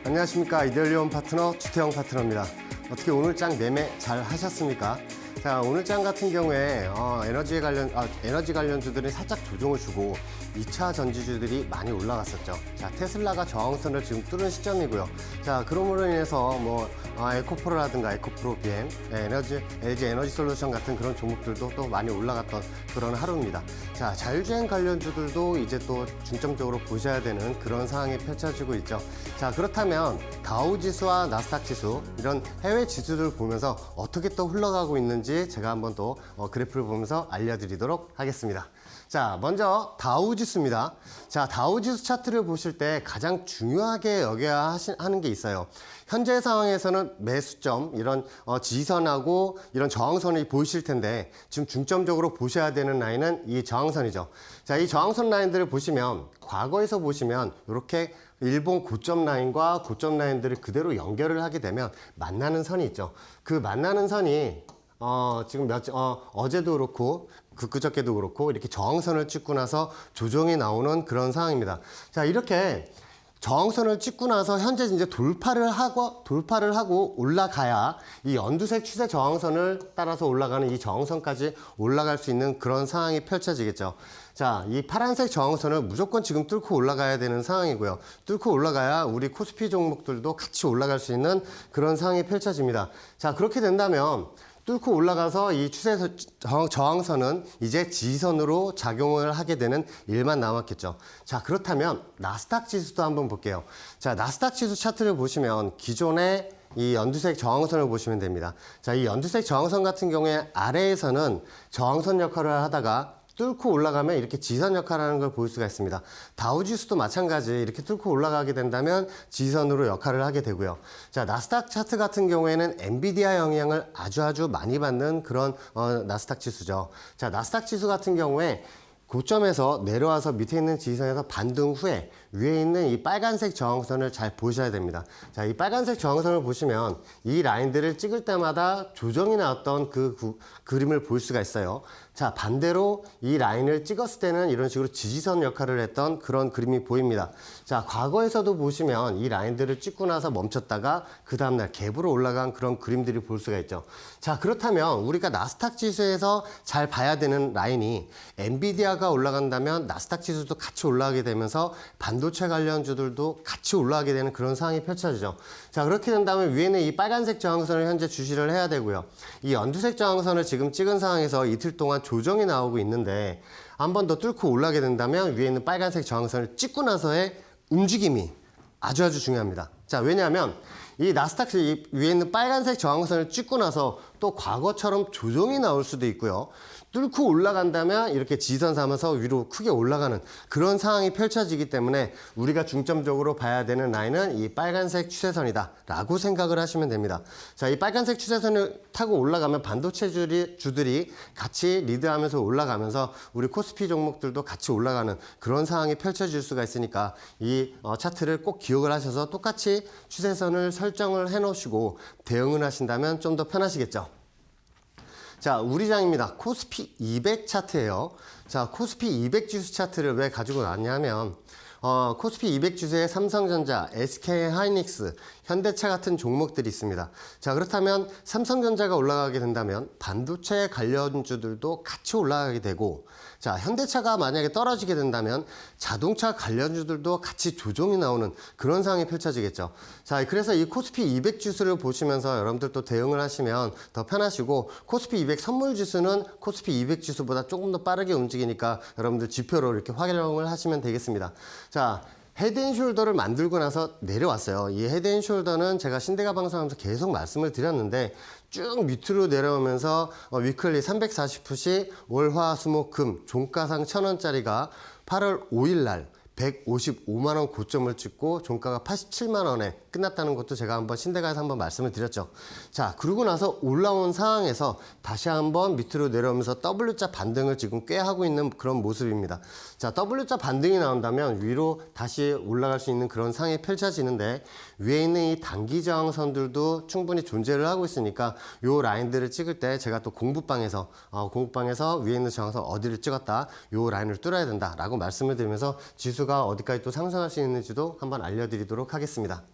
안녕하십니까. 이데올리온 파트너 주태영 파트너입니다. 어떻게 오늘 장 매매 잘 하셨습니까? 자, 오늘 장 같은 경우에 에너지 관련주들이 살짝 조정을 주고 2차 전지주들이 많이 올라갔었죠. 자, 테슬라가 저항선을 지금 뚫은 시점이고요. 자, 그러므로 인해서 에코프로라든가 에코프로 BM, LG 에너지 솔루션 같은 그런 종목들도 또 많이 올라갔던 그런 하루입니다. 자, 자율주행 관련주들도 이제 또 중점적으로 보셔야 되는 그런 상황이 펼쳐지고 있죠. 자, 그렇다면 다우지수와 나스닥지수 이런 해외 지수들 보면서 어떻게 또 흘러가고 있는지 제가 한번 또 그래프를 보면서 알려드리도록 하겠습니다. 자, 먼저 다우지수입니다. 자, 다우지수 차트를 보실 때 가장 중요하게 여겨야 하는 게 있어요. 현재 상황에서는 매수점, 이런 지지선하고 이런 저항선이 보이실 텐데 지금 중점적으로 보셔야 되는 라인은 이 저항선이죠. 자, 이 저항선 라인들을 보시면 과거에서 보시면 이렇게 일본 고점 라인과 고점 라인들을 그대로 연결을 하게 되면 만나는 선이 있죠. 그 만나는 선이 지금 어제도 그렇고 그저께도 그렇고 이렇게 저항선을 찍고 나서 조정이 나오는 그런 상황입니다. 자, 이렇게 저항선을 찍고 나서 현재 이제 돌파를 하고 올라가야 이 연두색 추세 저항선을 따라서 올라가는 이 저항선까지 올라갈 수 있는 그런 상황이 펼쳐지겠죠. 자, 이 파란색 저항선을 무조건 지금 뚫고 올라가야 되는 상황이고요. 뚫고 올라가야 우리 코스피 종목들도 같이 올라갈 수 있는 그런 상황이 펼쳐집니다. 자, 그렇게 된다면 뚫고 올라가서 이 추세 저항선은 이제 지지선으로 작용을 하게 되는 일만 남았겠죠. 자, 그렇다면 나스닥 지수도 한번 볼게요. 자, 나스닥 지수 차트를 보시면 기존의 이 연두색 저항선을 보시면 됩니다. 자, 이 연두색 저항선 같은 경우에 아래에서는 저항선 역할을 하다가 뚫고 올라가면 이렇게 지선 역할을 하는 걸 볼 수가 있습니다. 다우지수도 마찬가지 이렇게 뚫고 올라가게 된다면 지선으로 역할을 하게 되고요. 자, 나스닥 차트 같은 경우에는 엔비디아 영향을 아주 많이 받는 그런 나스닥 지수죠. 자, 나스닥 지수 같은 경우에 고점에서 내려와서 밑에 있는 지지선에서 반등 후에 위에 있는 이 빨간색 저항선을 잘 보셔야 됩니다. 자, 이 빨간색 저항선을 보시면 이 라인들을 찍을 때마다 조정이 나왔던 그 그림을 볼 수가 있어요. 자, 반대로 이 라인을 찍었을 때는 이런 식으로 지지선 역할을 했던 그런 그림이 보입니다. 자, 과거에서도 보시면 이 라인들을 찍고 나서 멈췄다가 그 다음날 갭으로 올라간 그런 그림들이 볼 수가 있죠. 자, 그렇다면 우리가 나스닥 지수에서 잘 봐야 되는 라인이 엔비디아가 올라간다면 나스닥 지수도 같이 올라가게 되면서 반도체 관련주들도 같이 올라가게 되는 그런 상황이 펼쳐지죠. 자, 그렇게 된다면 위에는 이 빨간색 저항선을 현재 주시를 해야 되고요. 이 연두색 저항선을 지금 찍은 상황에서 이틀 동안 조정이 나오고 있는데 한 번 더 뚫고 올라가게 된다면 위에 있는 빨간색 저항선을 찍고 나서의 움직임이 아주 중요합니다. 자, 왜냐하면 이 나스닥 위에 있는 빨간색 저항선을 찍고 나서 또 과거처럼 조정이 나올 수도 있고요. 뚫고 올라간다면 이렇게 지선 삼아서 위로 크게 올라가는 그런 상황이 펼쳐지기 때문에 우리가 중점적으로 봐야 되는 라인은 이 빨간색 추세선이다 라고 생각을 하시면 됩니다. 자, 이 빨간색 추세선을 타고 올라가면 반도체 주들이 같이 리드하면서 올라가면서 우리 코스피 종목들도 같이 올라가는 그런 상황이 펼쳐질 수가 있으니까 이 차트를 꼭 기억을 하셔서 똑같이 추세선을 설정을 해 놓으시고 대응을 하신다면 좀 더 편하시겠죠. 자, 우리 장입니다. 코스피 200 차트예요. 자, 코스피 200 지수 차트를 왜 가지고 왔냐면 코스피 200 지수에 삼성전자, SK하이닉스, 현대차 같은 종목들이 있습니다. 자, 그렇다면 삼성전자가 올라가게 된다면 반도체 관련주들도 같이 올라가게 되고, 자, 현대차가 만약에 떨어지게 된다면 자동차 관련주들도 같이 조정이 나오는 그런 상황이 펼쳐지겠죠. 자, 그래서 이 코스피 200 지수를 보시면서 여러분들 또 대응을 하시면 더 편하시고, 코스피 200 선물 지수는 코스피 200 지수보다 조금 더 빠르게 움직이니까 여러분들 지표로 이렇게 활용을 하시면 되겠습니다. 자, 헤드앤숄더를 만들고 나서 내려왔어요. 이 헤드앤숄더는 제가 신대가 방송하면서 계속 말씀을 드렸는데 쭉 밑으로 내려오면서 위클리 340풋이 월화수목금 종가상 1,000원짜리가 8월 5일 날 155만원 고점을 찍고 종가가 87만원에 끝났다는 것도 제가 한번 신대가에서 한번 말씀을 드렸죠. 자, 그러고 나서 올라온 상황에서 다시 한번 밑으로 내려오면서 W자 반등을 지금 꽤 하고 있는 그런 모습입니다. 자, W자 반등이 나온다면 위로 다시 올라갈 수 있는 그런 상황이 펼쳐지는데 위에 있는 이 단기 저항선들도 충분히 존재를 하고 있으니까 요 라인들을 찍을 때 제가 또 공부방에서 위에 있는 저항선 어디를 찍었다, 요 라인을 뚫어야 된다 라고 말씀을 드리면서 지수가 어디까지 또 상승할 수 있는지도 한번 알려드리도록 하겠습니다.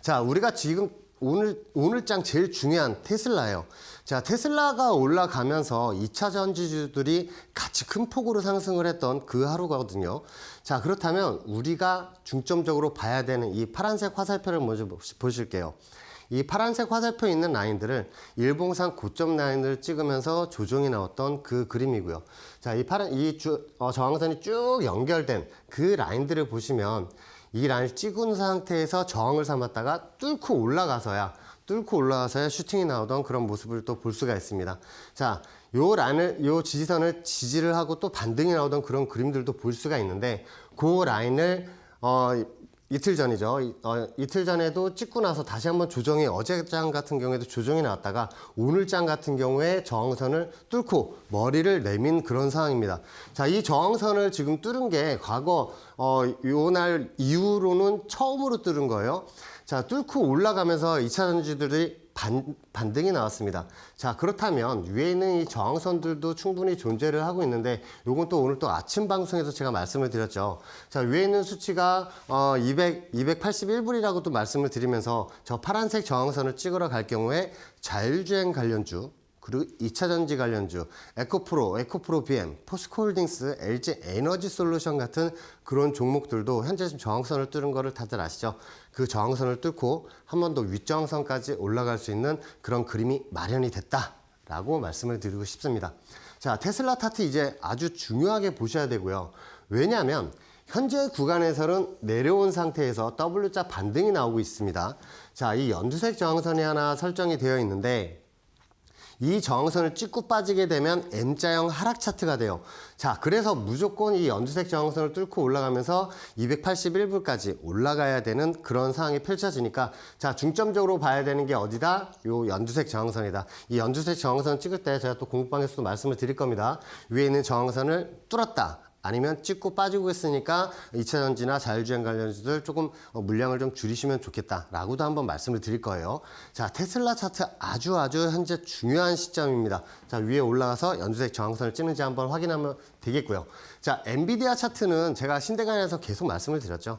자, 우리가 지금 오늘 장 제일 중요한 테슬라예요. 자, 테슬라가 올라가면서 2차 전지주들이 같이 큰 폭으로 상승을 했던 그 하루거든요. 자, 그렇다면 우리가 중점적으로 봐야 되는 이 파란색 화살표를 먼저 보실게요. 이 파란색 화살표 있는 라인들을 일봉상 고점 라인을 찍으면서 조정이 나왔던 그 그림이고요. 자, 저항선이 쭉 연결된 그 라인들을 보시면 이 라인을 찍은 상태에서 저항을 삼았다가 뚫고 올라가서야 슈팅이 나오던 그런 모습을 또 볼 수가 있습니다. 자, 요 지지선을 지지를 하고 또 반등이 나오던 그런 그림들도 볼 수가 있는데, 그 라인을 이틀 전이죠. 이틀 전에도 찍고 나서 다시 한번 조정이, 어제 장 같은 경우에도 조정이 나왔다가 오늘 장 같은 경우에 저항선을 뚫고 머리를 내민 그런 상황입니다. 자, 이 저항선을 지금 뚫은 게 과거 요 날 이후로는 처음으로 뚫은 거예요. 자, 뚫고 올라가면서 2차 전지들이 반등이 나왔습니다. 자, 그렇다면 위에 있는 이 저항선들도 충분히 존재를 하고 있는데, 요건 또 오늘 또 아침 방송에서 제가 말씀을 드렸죠. 자, 위에 있는 수치가 281불이라고 또 말씀을 드리면서 저 파란색 저항선을 찍으러 갈 경우에 자율주행 관련주, 그리고 2차 전지 관련주, 에코프로 BM, 포스코홀딩스, LG 에너지 솔루션 같은 그런 종목들도 현재 지금 저항선을 뚫은 거를 다들 아시죠? 그 저항선을 뚫고 한 번 더 윗저항선까지 올라갈 수 있는 그런 그림이 마련이 됐다라고 말씀을 드리고 싶습니다. 자, 테슬라 차트 이제 아주 중요하게 보셔야 되고요. 왜냐하면 현재 구간에서는 내려온 상태에서 W자 반등이 나오고 있습니다. 자, 이 연두색 저항선이 하나 설정이 되어 있는데, 이 저항선을 찍고 빠지게 되면 M자형 하락 차트가 돼요. 자, 그래서 무조건 이 연두색 저항선을 뚫고 올라가면서 281불까지 올라가야 되는 그런 상황이 펼쳐지니까, 자, 중점적으로 봐야 되는 게 어디다? 요 연두색 저항선이다. 이 연두색 저항선 찍을 때 제가 또 공부방에서도 말씀을 드릴 겁니다. 위에 있는 저항선을 뚫었다, 아니면 찍고 빠지고 있으니까 2차 전지나 자율주행 관련주들 조금 물량을 좀 줄이시면 좋겠다라고도 한번 말씀을 드릴 거예요. 자, 테슬라 차트 아주 현재 중요한 시점입니다. 자, 위에 올라가서 연두색 저항선을 찍는지 한번 확인하면 되겠고요. 자, 엔비디아 차트는 제가 신대간에서 계속 말씀을 드렸죠.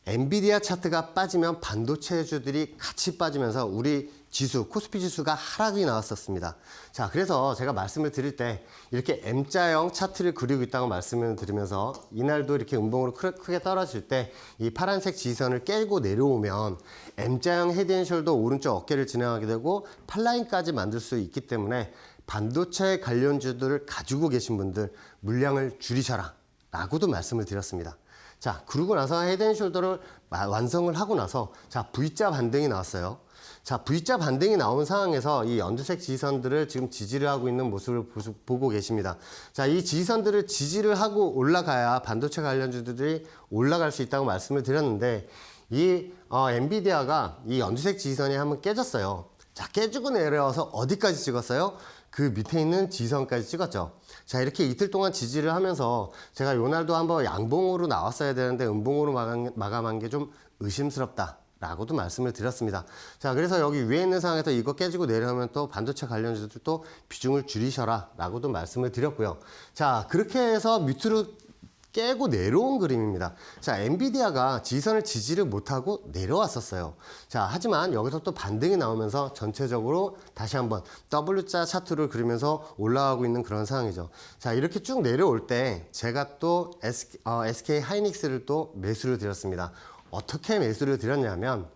엔비디아 차트가 빠지면 반도체주들이 같이 빠지면서 우리 지수, 코스피 지수가 하락이 나왔었습니다. 자, 그래서 제가 말씀을 드릴 때 이렇게 M자형 차트를 그리고 있다고 말씀을 드리면서, 이날도 이렇게 음봉으로 크게 떨어질 때 이 파란색 지지선을 깨고 내려오면 M자형 헤드앤숄더 오른쪽 어깨를 진행하게 되고 팔라인까지 만들 수 있기 때문에 반도체 관련주들을 가지고 계신 분들 물량을 줄이셔라 라고도 말씀을 드렸습니다. 자, 그러고 나서 헤드앤숄더를 완성을 하고 나서, 자, V자 반등이 나왔어요. 자, V자 반등이 나온 상황에서 이 연두색 지지선들을 지금 지지를 하고 있는 모습을 보고 계십니다. 자, 이 지지선들을 지지를 하고 올라가야 반도체 관련주들이 올라갈 수 있다고 말씀을 드렸는데, 이 엔비디아가 이 연두색 지지선이 한번 깨졌어요. 자, 깨지고 내려와서 어디까지 찍었어요? 그 밑에 있는 지지선까지 찍었죠. 자, 이렇게 이틀 동안 지지를 하면서 제가 요날도 한번 양봉으로 나왔어야 되는데 음봉으로 마감한 게 좀 의심스럽다 라고도 말씀을 드렸습니다. 자, 그래서 여기 위에 있는 상황에서 이거 깨지고 내려오면 또 반도체 관련주들도 비중을 줄이셔라 라고도 말씀을 드렸고요. 자, 그렇게 해서 밑으로 깨고 내려온 그림입니다. 자, 엔비디아가 지지선을 지지를 못하고 내려왔었어요. 자, 하지만 여기서 또 반등이 나오면서 전체적으로 다시 한번 W자 차트를 그리면서 올라가고 있는 그런 상황이죠. 자, 이렇게 쭉 내려올 때 제가 또 SK 하이닉스를 또 매수를 드렸습니다. 어떻게 매수를 드렸냐면,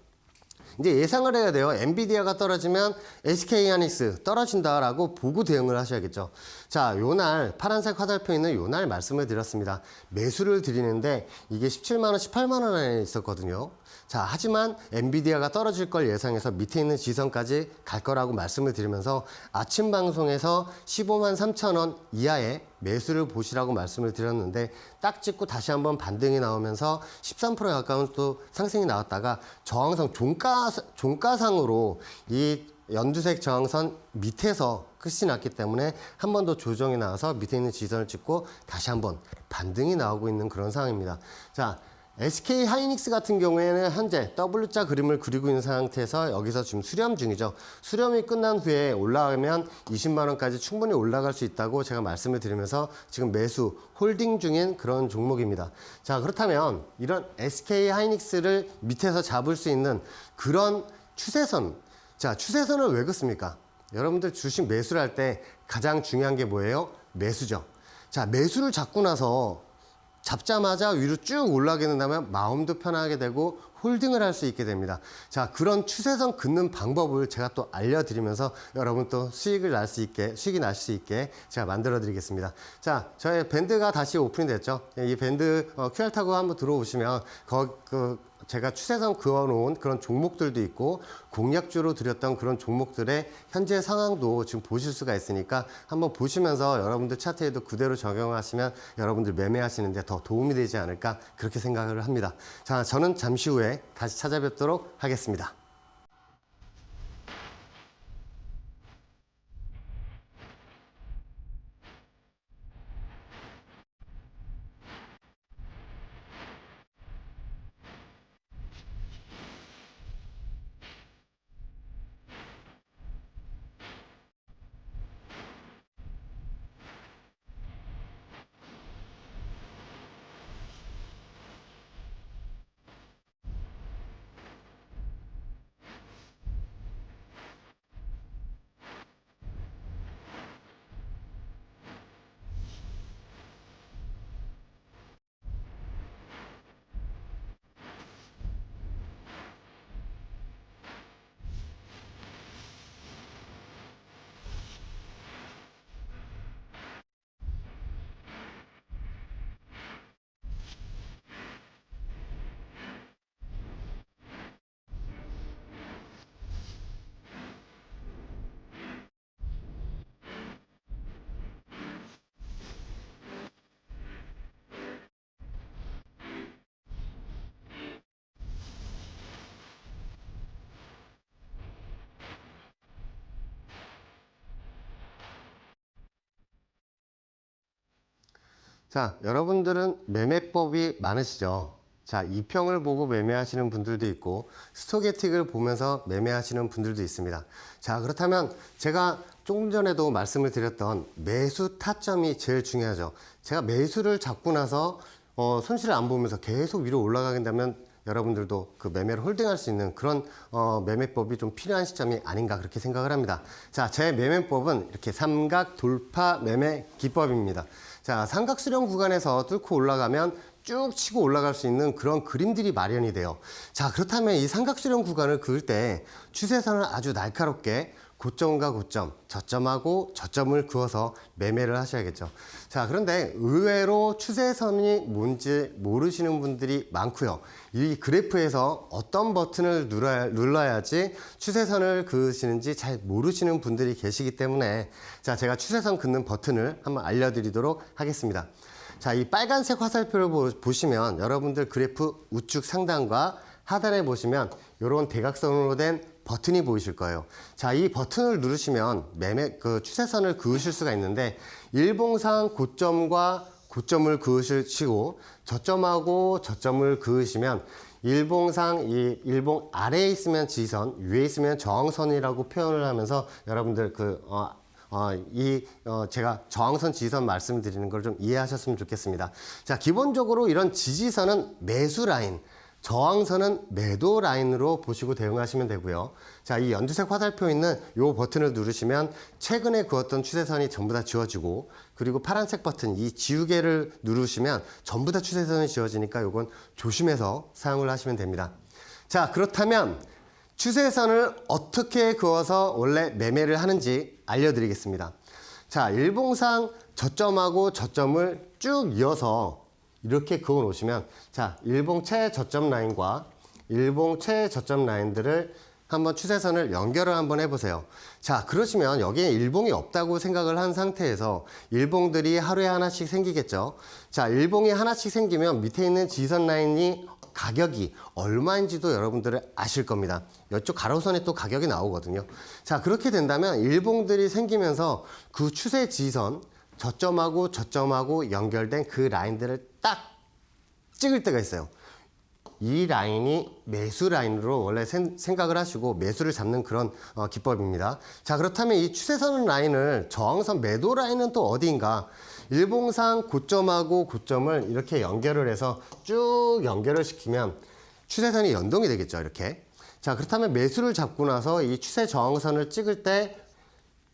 이제 예상을 해야 돼요. 엔비디아가 떨어지면 SK 하이닉스 떨어진다라고 보고 대응을 하셔야겠죠. 자, 요날 파란색 화살표 있는 요날 말씀을 드렸습니다. 매수를 드리는데 이게 17만원, 18만원 안에 있었거든요. 자, 하지만 엔비디아가 떨어질 걸 예상해서 밑에 있는 지선까지 갈 거라고 말씀을 드리면서 아침 방송에서 15만 3천원 이하의 매수를 보시라고 말씀을 드렸는데, 딱 찍고 다시 한번 반등이 나오면서 13%에 가까운 또 상승이 나왔다가 저항선 종가상으로 이 연두색 저항선 밑에서 끝이 났기 때문에 한 번 더 조정이 나와서 밑에 있는 지선을 찍고 다시 한번 반등이 나오고 있는 그런 상황입니다. 자, SK 하이닉스 같은 경우에는 현재 W자 그림을 그리고 있는 상태에서 여기서 지금 수렴 중이죠. 수렴이 끝난 후에 올라가면 20만 원까지 충분히 올라갈 수 있다고 제가 말씀을 드리면서 지금 매수 홀딩 중인 그런 종목입니다. 자, 그렇다면 이런 SK 하이닉스를 밑에서 잡을 수 있는 그런 추세선. 자, 추세선을 왜 긋습니까? 여러분들 주식 매수를 할 때 가장 중요한 게 뭐예요? 매수죠. 자, 매수를 잡고 나서 잡자마자 위로 쭉 올라가게 된다면 마음도 편하게 되고 홀딩을 할 수 있게 됩니다. 자, 그런 추세선 긋는 방법을 제가 또 알려드리면서 여러분 또 수익이 날 수 있게 제가 만들어 드리겠습니다. 자, 저의 밴드가 다시 오픈이 됐죠. 이 밴드 QR 타고 한번 들어오시면 제가 추세선 그어놓은 그런 종목들도 있고 공략주로 드렸던 그런 종목들의 현재 상황도 지금 보실 수가 있으니까 한번 보시면서 여러분들 차트에도 그대로 적용하시면 여러분들 매매하시는데 더 도움이 되지 않을까 그렇게 생각을 합니다. 자, 저는 잠시 후에 다시 찾아뵙도록 하겠습니다. 자, 여러분들은 매매법이 많으시죠? 자, 이평을 보고 매매하시는 분들도 있고 스토캐틱을 보면서 매매하시는 분들도 있습니다. 자, 그렇다면 제가 조금 전에도 말씀을 드렸던 매수 타점이 제일 중요하죠. 제가 매수를 잡고 나서 손실을 안 보면서 계속 위로 올라가게 되면 여러분들도 그 매매를 홀딩할 수 있는 그런 매매법이 좀 필요한 시점이 아닌가 그렇게 생각을 합니다. 자, 제 매매법은 이렇게 삼각 돌파 매매 기법입니다. 자, 삼각 수렴 구간에서 뚫고 올라가면 쭉 치고 올라갈 수 있는 그런 그림들이 마련이 돼요. 자, 그렇다면 이 삼각 수렴 구간을 그을 때 추세선을 아주 날카롭게 고점과 고점, 저점하고 저점을 그어서 매매를 하셔야겠죠. 자, 그런데 의외로 추세선이 뭔지 모르시는 분들이 많고요. 이 그래프에서 어떤 버튼을 눌러야지 추세선을 그으시는지 잘 모르시는 분들이 계시기 때문에 자, 제가 추세선 긋는 버튼을 한번 알려드리도록 하겠습니다. 자, 이 빨간색 화살표를 보시면 여러분들 그래프 우측 상단과 하단에 보시면 이런 대각선으로 된 버튼이 보이실 거예요. 자, 이 버튼을 누르시면 추세선을 그으실 수가 있는데 일봉상 고점과 고점을 그으시고 저점하고 저점을 그으시면 일봉상 이 일봉 아래에 있으면 지선, 위에 있으면 저항선이라고 표현을 하면서 여러분들 제가 저항선 지지선 말씀드리는 걸 좀 이해하셨으면 좋겠습니다. 자, 기본적으로 이런 지지선은 매수 라인, 저항선은 매도 라인으로 보시고 대응하시면 되고요. 자, 이 연두색 화살표 있는 이 버튼을 누르시면 최근에 그었던 추세선이 전부 다 지워지고 그리고 파란색 버튼 이 지우개를 누르시면 전부 다 추세선이 지워지니까 이건 조심해서 사용을 하시면 됩니다. 자, 그렇다면 추세선을 어떻게 그어서 원래 매매를 하는지 알려드리겠습니다. 자, 일봉상 저점하고 저점을 쭉 이어서 이렇게 그어 놓으시면 자, 일봉 최저점 라인과 일봉 최저점 라인들을 한번 추세선을 연결을 한번 해보세요. 자, 그러시면 여기에 일봉이 없다고 생각을 한 상태에서 일봉들이 하루에 하나씩 생기겠죠. 자, 일봉이 하나씩 생기면 밑에 있는 지선 라인이 가격이 얼마인지도 여러분들은 아실 겁니다. 이쪽 가로선에 또 가격이 나오거든요. 자, 그렇게 된다면 일봉들이 생기면서 그 추세 지선 저점하고 저점하고 연결된 그 라인들을 딱 찍을 때가 있어요. 이 라인이 매수 라인으로 원래 생각을 하시고 매수를 잡는 그런 기법입니다. 자, 그렇다면 이 추세선 라인을 저항선 매도 라인은 또 어디인가? 일봉상 고점하고 고점을 이렇게 연결을 해서 쭉 연결을 시키면 추세선이 연동이 되겠죠, 이렇게. 자, 그렇다면 매수를 잡고 나서 이 추세 저항선을 찍을 때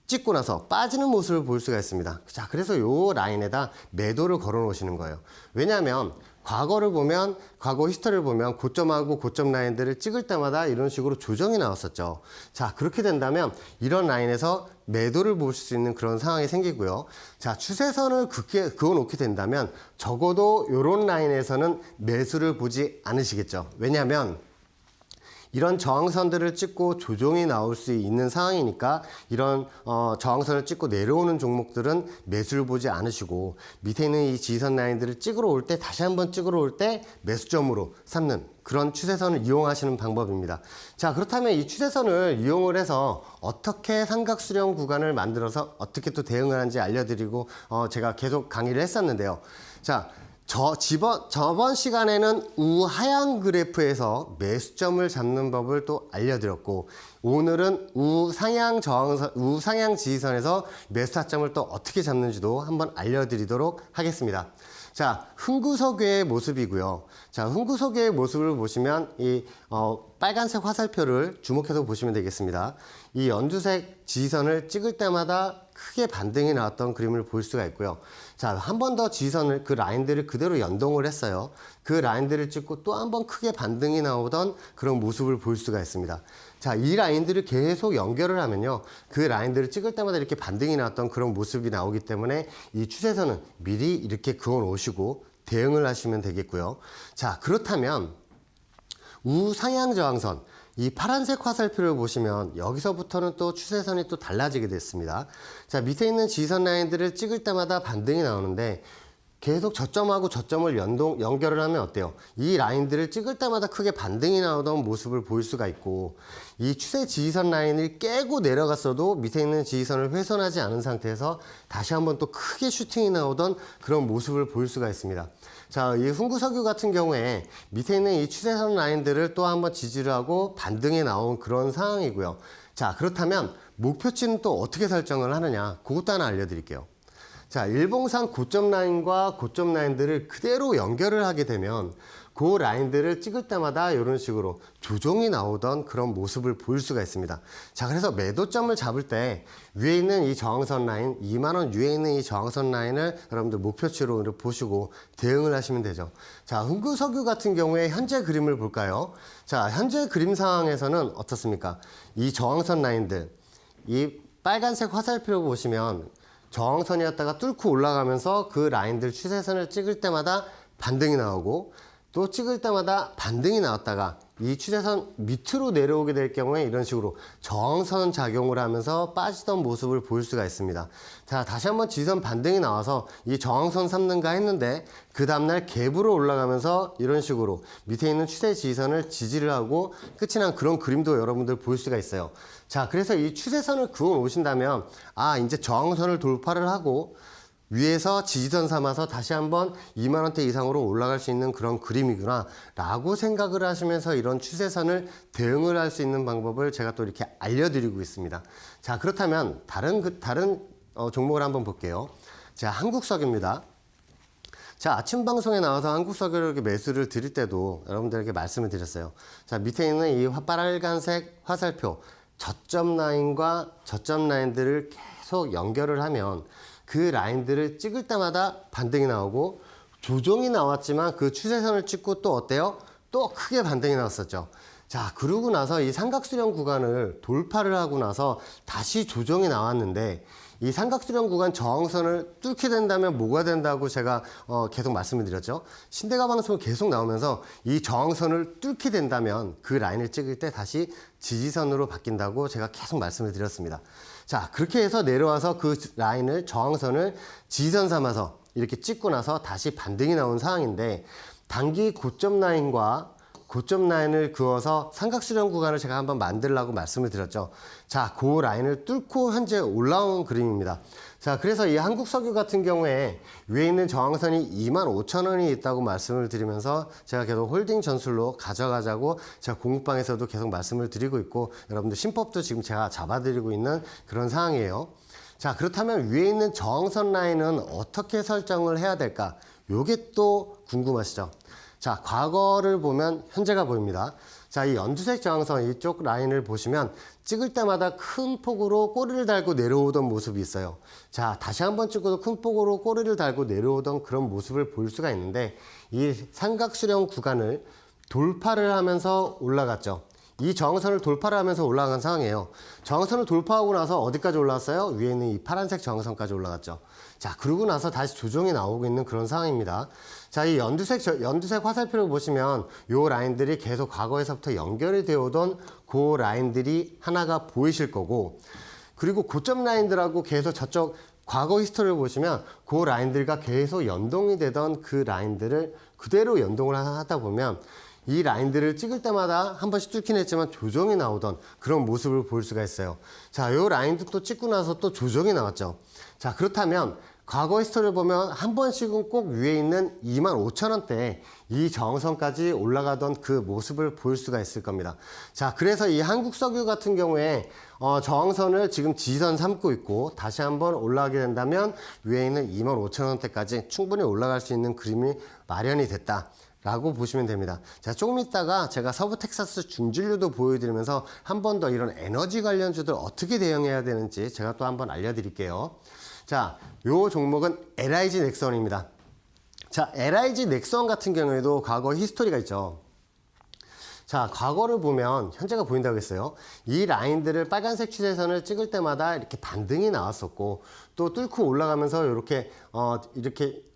찍고 나서 빠지는 모습을 볼 수가 있습니다. 자, 그래서 요 라인에다 매도를 걸어 놓으시는 거예요. 왜냐하면 과거 히스토리를 보면 고점하고 고점 라인들을 찍을 때마다 이런 식으로 조정이 나왔었죠. 자, 그렇게 된다면 이런 라인에서 매도를 보실 수 있는 그런 상황이 생기고요. 자, 추세선을 그어 놓게 된다면 적어도 이런 라인에서는 매수를 보지 않으시겠죠. 왜냐하면 이런 저항선들을 찍고 조정이 나올 수 있는 상황이니까 이런 저항선을 찍고 내려오는 종목들은 매수를 보지 않으시고 밑에 있는 이 지지선 라인들을 찍으러 올 때 다시 한번 찍으러 올 때 매수점으로 삼는 그런 추세선을 이용하시는 방법입니다. 자, 그렇다면 이 추세선을 이용을 해서 어떻게 삼각수렴 구간을 만들어서 어떻게 또 대응을 하는지 알려드리고 제가 계속 강의를 했었는데요. 자, 저번 시간에는 우하향 그래프에서 매수점을 잡는 법을 또 알려드렸고, 오늘은 우상향 지지선에서 매수 타점을 또 어떻게 잡는지도 한번 알려드리도록 하겠습니다. 자, 흥구석유의 모습이고요. 자, 흥구석유의 모습을 보시면 이 빨간색 화살표를 주목해서 보시면 되겠습니다. 이 연두색 지지선을 찍을 때마다 크게 반등이 나왔던 그림을 볼 수가 있고요. 자, 한 번 더 지지선을 그 라인들을 그대로 연동을 했어요. 그 라인들을 찍고 또 한 번 크게 반등이 나오던 그런 모습을 볼 수가 있습니다. 자, 이 라인들을 계속 연결을 하면요, 그 라인들을 찍을 때마다 이렇게 반등이 나왔던 그런 모습이 나오기 때문에 이 추세선은 미리 이렇게 그어 놓으시고 대응을 하시면 되겠고요. 자, 그렇다면 우상향 저항선, 이 파란색 화살표를 보시면 여기서부터는 또 추세선이 또 달라지게 됐습니다. 자, 밑에 있는 지지선 라인들을 찍을 때마다 반등이 나오는데 계속 저점하고 저점을 연결을 하면 어때요? 이 라인들을 찍을 때마다 크게 반등이 나오던 모습을 볼 수가 있고, 이 추세 지지선 라인을 깨고 내려갔어도 밑에 있는 지지선을 훼손하지 않은 상태에서 다시 한번 또 크게 슈팅이 나오던 그런 모습을 볼 수가 있습니다. 자, 이 흥구석유 같은 경우에 밑에 있는 이 추세선 라인들을 또 한번 지지를 하고 반등이 나온 그런 상황이고요. 자, 그렇다면 목표치는 또 어떻게 설정을 하느냐? 그것도 하나 알려드릴게요. 자, 일봉상 고점 라인과 고점 라인들을 그대로 연결을 하게 되면 그 라인들을 찍을 때마다 이런 식으로 조정이 나오던 그런 모습을 볼 수가 있습니다. 자, 그래서 매도점을 잡을 때 위에 있는 이 저항선 라인, 2만원 위에 있는 이 저항선 라인을 여러분들 목표치로 보시고 대응을 하시면 되죠. 자, 흥구석유 같은 경우에 현재 그림을 볼까요? 자, 현재 그림 상황에서는 어떻습니까? 이 저항선 라인들, 이 빨간색 화살표를 보시면 저항선이었다가 뚫고 올라가면서 그 라인들 추세선을 찍을 때마다 반등이 나오고, 또 찍을 때마다 반등이 나왔다가 이 추세선 밑으로 내려오게 될 경우에 이런 식으로 저항선 작용을 하면서 빠지던 모습을 볼 수가 있습니다. 자, 다시 한번 지지선 반등이 나와서 이 저항선 삼는가 했는데 그 다음날 갭으로 올라가면서 이런 식으로 밑에 있는 추세 지지선을 지지를 하고 끝이 난 그런 그림도 여러분들 볼 수가 있어요. 자, 그래서 이 추세선을 그어 놓으신다면 이제 저항선을 돌파를 하고 위에서 지지선 삼아서 다시 한번 2만원대 이상으로 올라갈 수 있는 그런 그림이구나 라고 생각을 하시면서 이런 추세선을 대응을 할 수 있는 방법을 제가 또 이렇게 알려드리고 있습니다. 자, 그렇다면 다른 종목을 한번 볼게요. 자, 한국석유입니다. 자, 아침 방송에 나와서 한국석유를 이렇게 매수를 드릴 때도 여러분들에게 말씀을 드렸어요. 자, 밑에 있는 이 빨간색 화살표, 저점 라인과 저점 라인들을 계속 연결을 하면 그 라인들을 찍을 때마다 반등이 나오고, 조정이 나왔지만 그 추세선을 찍고 또 어때요? 또 크게 반등이 나왔었죠. 자, 그러고 나서 이 삼각수렴 구간을 돌파를 하고 나서 다시 조정이 나왔는데, 이 삼각수렴 구간 저항선을 뚫게 된다면 뭐가 된다고 제가 계속 말씀을 드렸죠. 신대가 방송을 계속 나오면서 이 저항선을 뚫게 된다면 그 라인을 찍을 때 다시 지지선으로 바뀐다고 제가 계속 말씀을 드렸습니다. 자, 그렇게 해서 내려와서 그 라인을, 저항선을 지지선 삼아서 이렇게 찍고 나서 다시 반등이 나온 상황인데, 단기 고점 라인과 고점 라인을 그어서 삼각수렴 구간을 제가 한번 만들라고 말씀을 드렸죠. 자, 그 라인을 뚫고 현재 올라온 그림입니다. 자, 그래서 이 한국석유 같은 경우에 위에 있는 저항선이 25,000원이 있다고 말씀을 드리면서 제가 계속 홀딩 전술로 가져가자고 제가 공부방에서도 계속 말씀을 드리고 있고, 여러분들 신법도 지금 제가 잡아드리고 있는 그런 상황이에요. 자, 그렇다면 위에 있는 저항선 라인은 어떻게 설정을 해야 될까? 요게 또 궁금하시죠? 자, 과거를 보면 현재가 보입니다. 자, 이 연두색 저항선 이쪽 라인을 보시면 찍을 때마다 큰 폭으로 꼬리를 달고 내려오던 모습이 있어요. 자, 다시 한번 찍어도 큰 폭으로 꼬리를 달고 내려오던 그런 모습을 볼 수가 있는데, 이 삼각수렴 구간을 돌파를 하면서 올라갔죠. 이 저항선을 돌파를 하면서 올라간 상황이에요. 저항선을 돌파하고 나서 어디까지 올라왔어요? 위에 있는 이 파란색 저항선까지 올라갔죠. 자, 그러고 나서 다시 조정이 나오고 있는 그런 상황입니다. 자, 이 연두색 화살표를 보시면 요 라인들이 계속 과거에서부터 연결이 되어 오던 그 라인들이 하나가 보이실 거고, 그리고 고점 라인들하고 계속 저쪽 과거 히스토리를 보시면 그 라인들과 계속 연동이 되던 그 라인들을 그대로 연동을 하다 보면 이 라인들을 찍을 때마다 한 번씩 뚫긴 했지만 조정이 나오던 그런 모습을 볼 수가 있어요. 자, 요 라인도 또 찍고 나서 또 조정이 나왔죠. 자, 그렇다면 과거 히스토리를 보면 한 번씩은 꼭 위에 있는 25,000원대 이 저항선까지 올라가던 그 모습을 볼 수가 있을 겁니다. 자, 그래서 이 한국석유 같은 경우에 저항선을 지금 지지선 삼고 있고, 다시 한번 올라가게 된다면 위에 있는 25,000원대까지 충분히 올라갈 수 있는 그림이 마련이 됐다 라고 보시면 됩니다. 자, 조금 있다가 제가 서부 텍사스 중진류도 보여드리면서 한 번 더 이런 에너지 관련주들 어떻게 대응해야 되는지 제가 또 한번 알려드릴게요. 자, 요 종목은 LIG 넥선입니다. 자, LIG 넥선 같은 경우에도 과거 히스토리가 있죠. 자, 과거를 보면 현재가 보인다고 했어요. 이 라인들을 빨간색 추세선을 찍을 때마다 이렇게 반등이 나왔었고, 또 뚫고 올라가면서 이렇게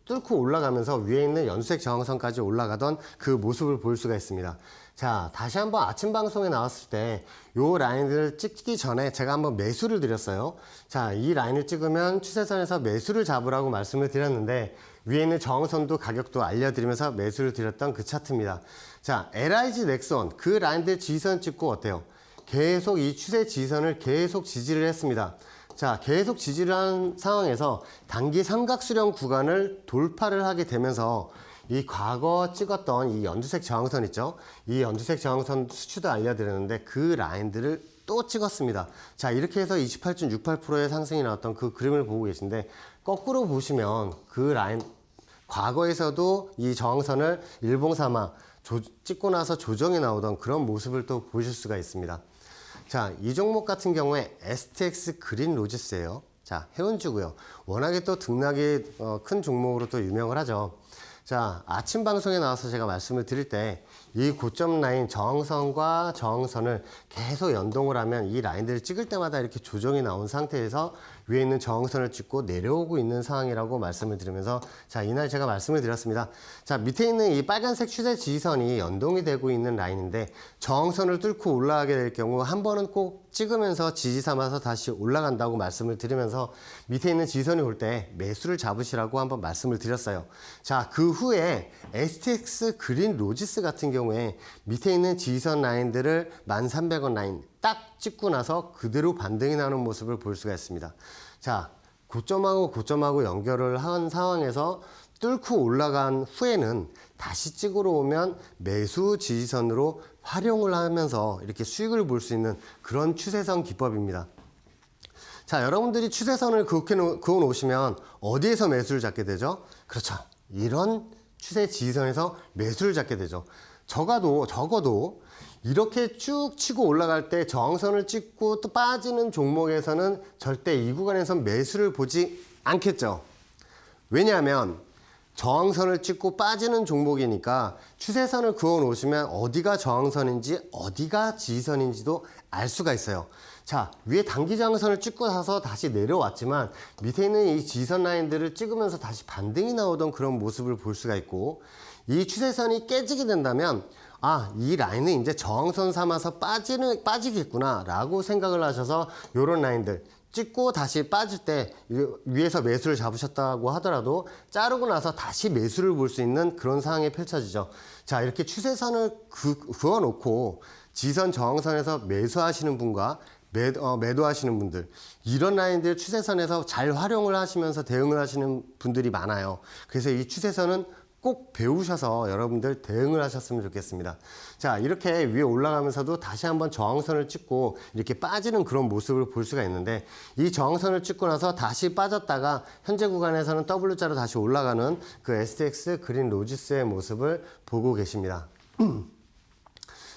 뚫고 올라가면서 위에 있는 연두색 저항선까지 올라가던 그 모습을 볼 수가 있습니다. 자, 다시 한번 아침 방송에 나왔을 때 요 라인을 찍기 전에 제가 한번 매수를 드렸어요. 자, 이 라인을 찍으면 추세선에서 매수를 잡으라고 말씀을 드렸는데, 위에 있는 저항선도 가격도 알려드리면서 매수를 드렸던 그 차트입니다. 자, LIG 넥선 그 라인들 지지선 찍고 어때요? 계속 이 추세 지지선을 계속 지지를 했습니다. 자, 계속 지지를 한 상황에서 단기 삼각수렴 구간을 돌파를 하게 되면서 이 과거 찍었던 이 연두색 저항선 있죠? 이 연두색 저항선 수치도 알려드렸는데 그 라인들을 또 찍었습니다. 자, 이렇게 해서 28.68%의 상승이 나왔던 그 그림을 보고 계신데, 거꾸로 보시면 그 라인 과거에서도 이 저항선을 일봉삼아 찍고 나서 조정이 나오던 그런 모습을 또 보실 수가 있습니다. 자, 이 종목 같은 경우에 STX 그린 로지스예요. 자, 해운주고요. 워낙에 또 등락이 큰 종목으로 또 유명을 하죠. 자, 아침 방송에 나와서 제가 말씀을 드릴 때 이 고점 라인 저항선과 저항선을 계속 연동을 하면 이 라인들을 찍을 때마다 이렇게 조정이 나온 상태에서 위에 있는 저항선을 찍고 내려오고 있는 상황이라고 말씀을 드리면서, 자, 이날 제가 말씀을 드렸습니다. 자, 밑에 있는 이 빨간색 추세 지지선이 연동이 되고 있는 라인인데, 저항선을 뚫고 올라가게 될 경우 한 번은 꼭 찍으면서 지지 삼아서 다시 올라간다고 말씀을 드리면서 밑에 있는 지지선이 올 때 매수를 잡으시라고 한번 말씀을 드렸어요. 자, 그 후에 STX 그린 로지스 같은 경우에 밑에 있는 지지선 라인들을 1,300원 라인 딱 찍고 나서 그대로 반등이 나는 모습을 볼 수가 있습니다. 자, 고점하고 연결을 한 상황에서 뚫고 올라간 후에는 다시 찍으러 오면 매수 지지선으로 활용을 하면서 이렇게 수익을 볼 수 있는 그런 추세선 기법입니다. 자, 여러분들이 추세선을 그어 놓으시면 어디에서 매수를 잡게 되죠? 그렇죠. 이런 추세 지지선에서 매수를 잡게 되죠. 적어도 이렇게 쭉 치고 올라갈 때 저항선을 찍고 또 빠지는 종목에서는 절대 이 구간에서 매수를 보지 않겠죠. 왜냐하면 저항선을 찍고 빠지는 종목이니까 추세선을 그어 놓으시면 어디가 저항선인지 어디가 지지선인지도 알 수가 있어요. 자, 위에 단기 저항선을 찍고 나서 다시 내려왔지만 밑에 있는 이 지지선 라인들을 찍으면서 다시 반등이 나오던 그런 모습을 볼 수가 있고, 이 추세선이 깨지게 된다면 아, 이 라인은 이제 저항선 삼아서 빠지겠구나 라고 생각을 하셔서 이런 라인들 찍고 다시 빠질 때 위에서 매수를 잡으셨다고 하더라도 자르고 나서 다시 매수를 볼 수 있는 그런 상황이 펼쳐지죠. 자, 이렇게 추세선을 그어놓고 지선 저항선에서 매수하시는 분과 매도하시는 분들, 이런 라인들 추세선에서 잘 활용을 하시면서 대응을 하시는 분들이 많아요. 그래서 이 추세선은 꼭 배우셔서 여러분들 대응을 하셨으면 좋겠습니다. 자, 이렇게 위에 올라가면서도 다시 한번 저항선을 찍고 이렇게 빠지는 그런 모습을 볼 수가 있는데, 이 저항선을 찍고 나서 다시 빠졌다가 현재 구간에서는 W자로 다시 올라가는 그 STX 그린 로지스의 모습을 보고 계십니다.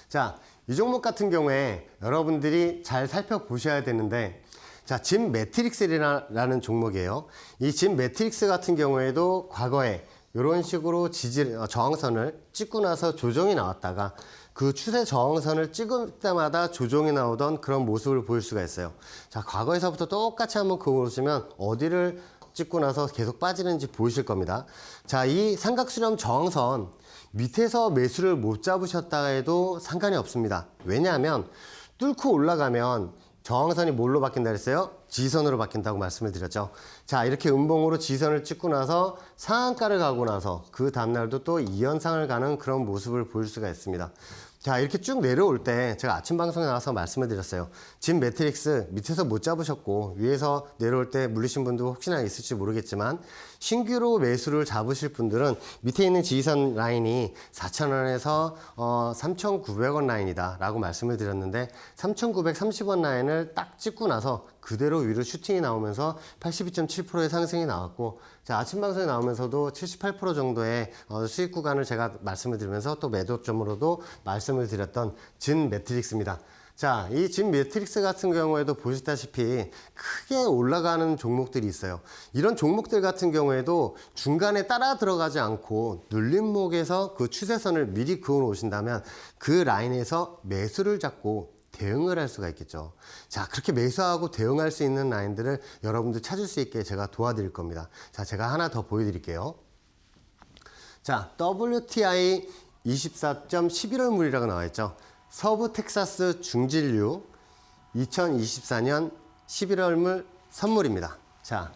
자, 이 종목 같은 경우에 여러분들이 잘 살펴보셔야 되는데, 자, 진 매트릭스라는 종목이에요. 이 진 매트릭스 같은 경우에도 과거에 이런 식으로 저항선을 찍고 나서 조정이 나왔다가 그 추세 저항선을 찍을 때마다 조정이 나오던 그런 모습을 보일 수가 있어요. 자, 과거에서부터 똑같이 한번 그거 보시면 어디를 찍고 나서 계속 빠지는지 보이실 겁니다. 자, 이 삼각수렴 저항선 밑에서 매수를 못 잡으셨다 해도 상관이 없습니다. 왜냐하면 뚫고 올라가면 저항선이 뭘로 바뀐다 그랬어요? 지선으로 바뀐다고 말씀을 드렸죠. 자, 이렇게 음봉으로 지선을 찍고 나서 상한가를 가고 나서 그 다음날도 또 2연상을 가는 그런 모습을 보일 수가 있습니다. 자, 이렇게 쭉 내려올 때 제가 아침 방송에 나와서 말씀을 드렸어요. 진 매트릭스 밑에서 못 잡으셨고 위에서 내려올 때 물리신 분도 혹시나 있을지 모르겠지만, 신규로 매수를 잡으실 분들은 밑에 있는 지지선 라인이 4,000원에서 3,900원 라인이다 라고 말씀을 드렸는데, 3,930원 라인을 딱 찍고 나서 그대로 위로 슈팅이 나오면서 82.7%의 상승이 나왔고, 자, 아침 방송에 나오면서도 78% 정도의 수익 구간을 제가 말씀을 드리면서 또 매도점으로도 말씀을 드렸던 진 매트릭스입니다. 자, 이 진 매트릭스 같은 경우에도 보시다시피 크게 올라가는 종목들이 있어요. 이런 종목들 같은 경우에도 중간에 따라 들어가지 않고 눌림목에서 그 추세선을 미리 그어 놓으신다면 그 라인에서 매수를 잡고 대응을 할 수가 있겠죠. 자, 그렇게 매수하고 대응할 수 있는 라인들을 여러분들 찾을 수 있게 제가 도와드릴 겁니다. 자, 제가 하나 더 보여드릴게요. 자, WTI 24.11월물이라고 나와 있죠. 서부 텍사스 중진류 2024년 11월물 선물입니다. 자,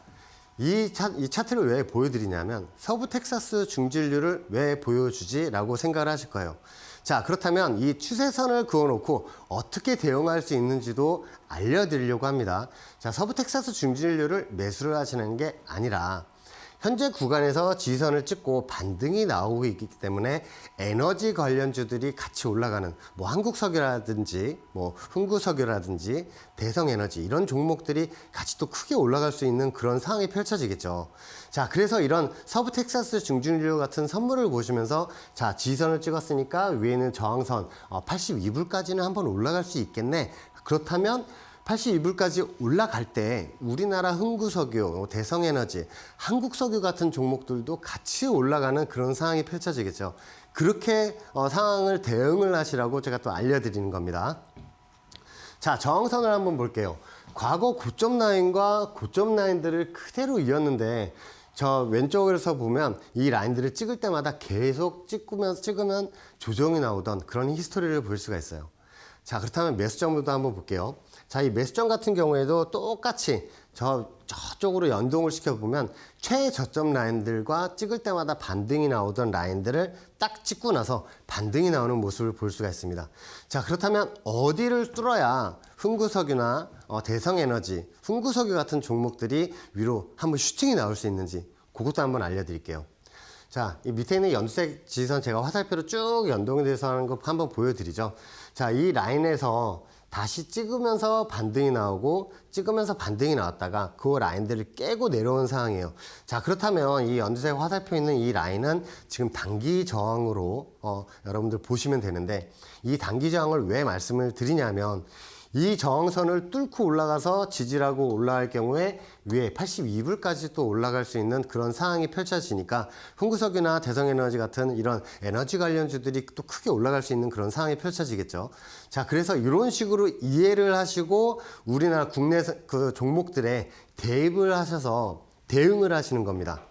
이 차트를 왜 보여드리냐면, 서부 텍사스 중진류를 왜 보여주지? 라고 생각을 하실 거예요. 자, 그렇다면 이 추세선을 그어놓고 어떻게 대응할 수 있는지도 알려드리려고 합니다. 자, 서부 텍사스 중진류를 매수를 하시는 게 아니라 현재 구간에서 지선을 찍고 반등이 나오고 있기 때문에 에너지 관련주들이 같이 올라가는 뭐 한국석유라든지 뭐 흥구석유라든지 대성에너지, 이런 종목들이 같이 또 크게 올라갈 수 있는 그런 상황이 펼쳐지겠죠. 자, 그래서 이런 서부 텍사스 중진류 같은 선물을 보시면서, 자, 지선을 찍었으니까 위에는 저항선 82불까지는 한번 올라갈 수 있겠네. 그렇다면 82불까지 올라갈 때 우리나라 흥구석유, 대성에너지, 한국석유 같은 종목들도 같이 올라가는 그런 상황이 펼쳐지겠죠. 그렇게 상황을 대응을 하시라고 제가 또 알려드리는 겁니다. 자, 저항선을 한번 볼게요. 과거 고점 라인과 고점 라인들을 그대로 이었는데, 저 왼쪽에서 보면 이 라인들을 찍을 때마다 계속 찍으면 조정이 나오던 그런 히스토리를 볼 수가 있어요. 자, 그렇다면 매수점도 한번 볼게요. 자, 이 매수점 같은 경우에도 똑같이 저쪽으로 연동을 시켜보면 최저점 라인들과 찍을 때마다 반등이 나오던 라인들을 딱 찍고 나서 반등이 나오는 모습을 볼 수가 있습니다. 자, 그렇다면 어디를 뚫어야 흥구석유나 대성에너지, 흥구석유 같은 종목들이 위로 한번 슈팅이 나올 수 있는지 그것도 한번 알려드릴게요. 자, 이 밑에 있는 연두색 지선 제가 화살표로 쭉 연동이 돼서 하는 거 한번 보여드리죠. 자, 이 라인에서 다시 찍으면서 반등이 나오고 찍으면서 반등이 나왔다가 그 라인들을 깨고 내려온 상황이에요. 자, 그렇다면 이 연두색 화살표 있는 이 라인은 지금 단기 저항으로 여러분들 보시면 되는데, 이 단기 저항을 왜 말씀을 드리냐면, 이 저항선을 뚫고 올라가서 지지라고 올라갈 경우에 위에 82불까지 또 올라갈 수 있는 그런 상황이 펼쳐지니까 흥구석유나 대성에너지 같은 이런 에너지 관련주들이 또 크게 올라갈 수 있는 그런 상황이 펼쳐지겠죠. 자, 그래서 이런 식으로 이해를 하시고 우리나라 국내 그 종목들에 대입을 하셔서 대응을 하시는 겁니다.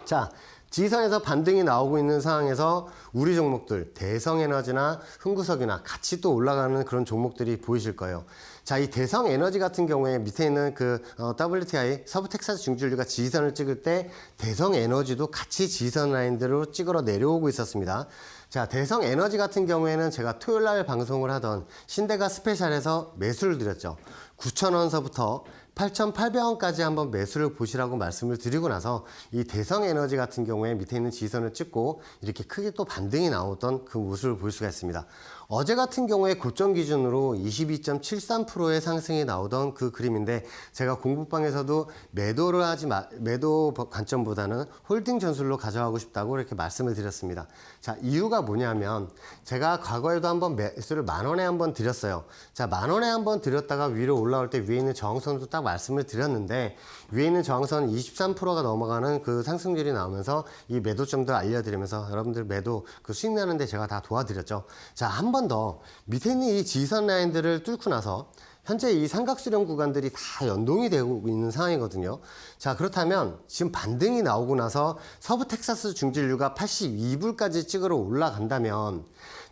자, 지지선에서 반등이 나오고 있는 상황에서 우리 종목들 대성에너지나 흥구석유나 같이 또 올라가는 그런 종목들이 보이실 거예요. 자, 이 대성에너지 같은 경우에 밑에 있는 그 WTI 서부 텍사스 중진류가 지지선을 찍을 때 대성에너지도 같이 지지선 라인대로 찍으러 내려오고 있었습니다. 자, 대성에너지 같은 경우에는 제가 토요일 날 방송을 하던 신대가 스페셜에서 매수를 드렸죠. 9,000원서부터 8,800원까지 한번 매수를 보시라고 말씀을 드리고 나서 이 대성에너지 같은 경우에 밑에 있는 지지선을 찍고 이렇게 크게 또 반등이 나오던 그 모습을 볼 수가 있습니다. 어제 같은 경우에 고점 기준으로 22.73%의 상승이 나오던 그 그림인데 제가 공부방에서도 매도 관점보다는 홀딩 전술로 가져가고 싶다고 이렇게 말씀을 드렸습니다. 자, 이유가 뭐냐면 제가 과거에도 한번 매수를 10,000원에 한번 드렸어요. 자, 10,000원에 한번 드렸다가 위로 올라올 때 위에 있는 저항선도 딱 말씀을 드렸는데 위에 있는 저항선 23%가 넘어가는 그 상승률이 나오면서 이 매도점도 알려드리면서 여러분들 매도 그 수익 나는데 제가 다 도와드렸죠. 자, 한 번 더 밑에 있는 이 지지선 라인들을 뚫고 나서 현재 이 삼각수렴 구간들이 다 연동이 되고 있는 상황이거든요. 자, 그렇다면 지금 반등이 나오고 나서 서부 텍사스 중진류가 82불까지 찍으러 올라간다면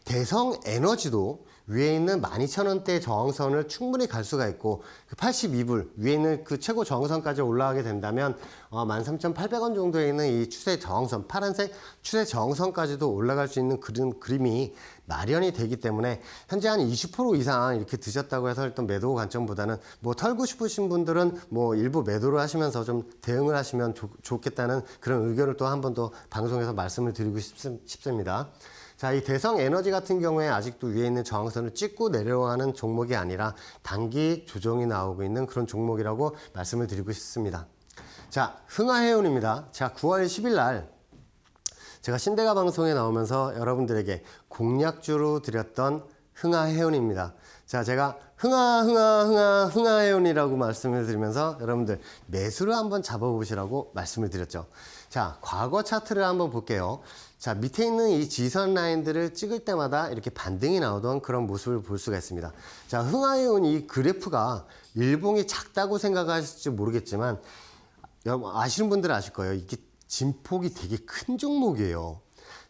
대성에너지도 위에 있는 12,000원대 저항선을 충분히 갈 수가 있고 그 82불 위에 있는 그 최고 저항선까지 올라가게 된다면 13,800원 정도에 있는 이 추세 저항선 파란색 추세 저항선까지도 올라갈 수 있는 그림이 마련이 되기 때문에 현재 한 20% 이상 이렇게 드셨다고 해서 일단 매도 관점보다는 뭐 털고 싶으신 분들은 뭐 일부 매도를 하시면서 좀 대응을 하시면 좋겠다는 그런 의견을 또 한 번 더 방송에서 말씀을 드리고 싶습니다. 자, 이 대성에너지 같은 경우에 아직도 위에 있는 저항선을 찍고 내려가는 종목이 아니라 단기 조정이 나오고 있는 그런 종목이라고 말씀을 드리고 싶습니다. 자, 흥하해운입니다. 자, 9월 10일 날 제가 신대가 방송에 나오면서 여러분들에게 공략주로 드렸던 흥하해운입니다. 자, 제가 흥하해운이라고 말씀을 드리면서 여러분들 매수를 한번 잡아보시라고 말씀을 드렸죠. 자, 과거 차트를 한번 볼게요. 자, 밑에 있는 이 지선 라인들을 찍을 때마다 이렇게 반등이 나오던 그런 모습을 볼 수가 있습니다. 자, 흥하해운 이 그래프가 일봉이 작다고 생각하실지 모르겠지만 아시는 분들은 아실 거예요. 이게 진폭이 되게 큰 종목이에요.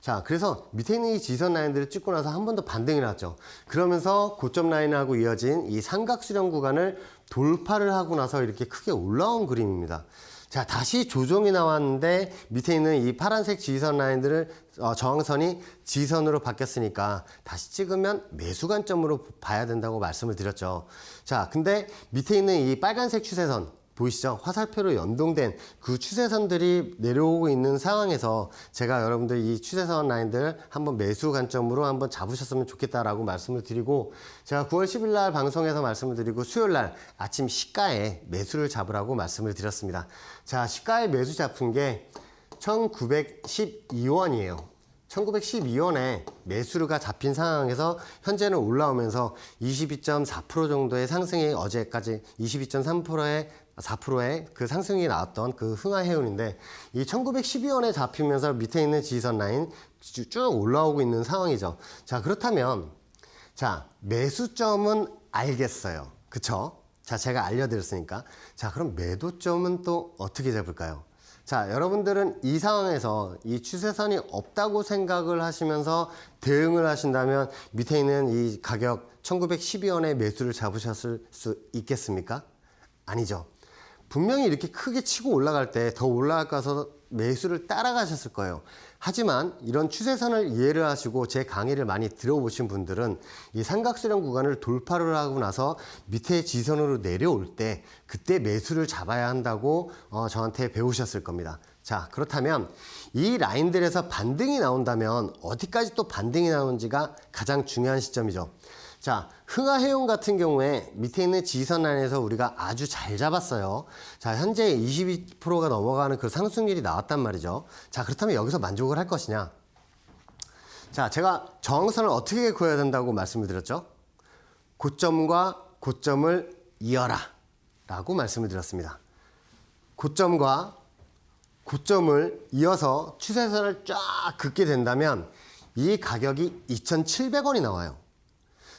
자, 그래서 밑에 있는 이 지선 라인들을 찍고 나서 한 번 더 반등이 났죠. 그러면서 고점 라인하고 이어진 이 삼각수렴 구간을 돌파를 하고 나서 이렇게 크게 올라온 그림입니다. 자, 다시 조정이 나왔는데 밑에 있는 이 파란색 지지선 라인들을 저항선이 지선으로 바뀌었으니까 다시 찍으면 매수 관점으로 봐야 된다고 말씀을 드렸죠. 자, 근데 밑에 있는 이 빨간색 추세선 보이시죠? 화살표로 연동된 그 추세선들이 내려오고 있는 상황에서 제가 여러분들 이 추세선 라인들 한번 매수 관점으로 한번 잡으셨으면 좋겠다라고 말씀을 드리고 제가 9월 10일 날 방송에서 말씀을 드리고 수요일 날 아침 시가에 매수를 잡으라고 말씀을 드렸습니다. 자, 시가에 매수 잡은 게 1912원이에요. 1912원에 매수가 잡힌 상황에서 현재는 올라오면서 22.4% 정도의 상승이 어제까지 4%의 그 상승이 나왔던 그 흥하해운인데 이 1912원에 잡히면서 밑에 있는 지지선 라인 쭉 올라오고 있는 상황이죠. 자, 그렇다면 자, 매수점은 알겠어요. 그쵸? 자, 제가 알려드렸으니까. 자, 그럼 매도점은 또 어떻게 잡을까요? 자, 여러분들은 이 상황에서 이 추세선이 없다고 생각을 하시면서 대응을 하신다면 밑에 있는 이 가격 1912원에 매수를 잡으셨을 수 있겠습니까? 아니죠. 분명히 이렇게 크게 치고 올라갈 때 더 올라가서 매수를 따라가셨을 거예요. 하지만 이런 추세선을 이해를 하시고 제 강의를 많이 들어보신 분들은 이 삼각수렴 구간을 돌파를 하고 나서 밑에 지선으로 내려올 때 그때 매수를 잡아야 한다고 저한테 배우셨을 겁니다. 자, 그렇다면 이 라인들에서 반등이 나온다면 어디까지 또 반등이 나오는지가 가장 중요한 시점이죠. 자, 흥하해운 같은 경우에 밑에 있는 지지선 라인에서 우리가 아주 잘 잡았어요. 자, 현재 22%가 넘어가는 그 상승률이 나왔단 말이죠. 자, 그렇다면 여기서 만족을 할 것이냐? 자, 제가 저항선을 어떻게 그어야 된다고 말씀을 드렸죠? 고점과 고점을 이어라 라고 말씀을 드렸습니다. 고점과 고점을 이어서 추세선을 쫙 긋게 된다면 이 가격이 2,700원이 나와요.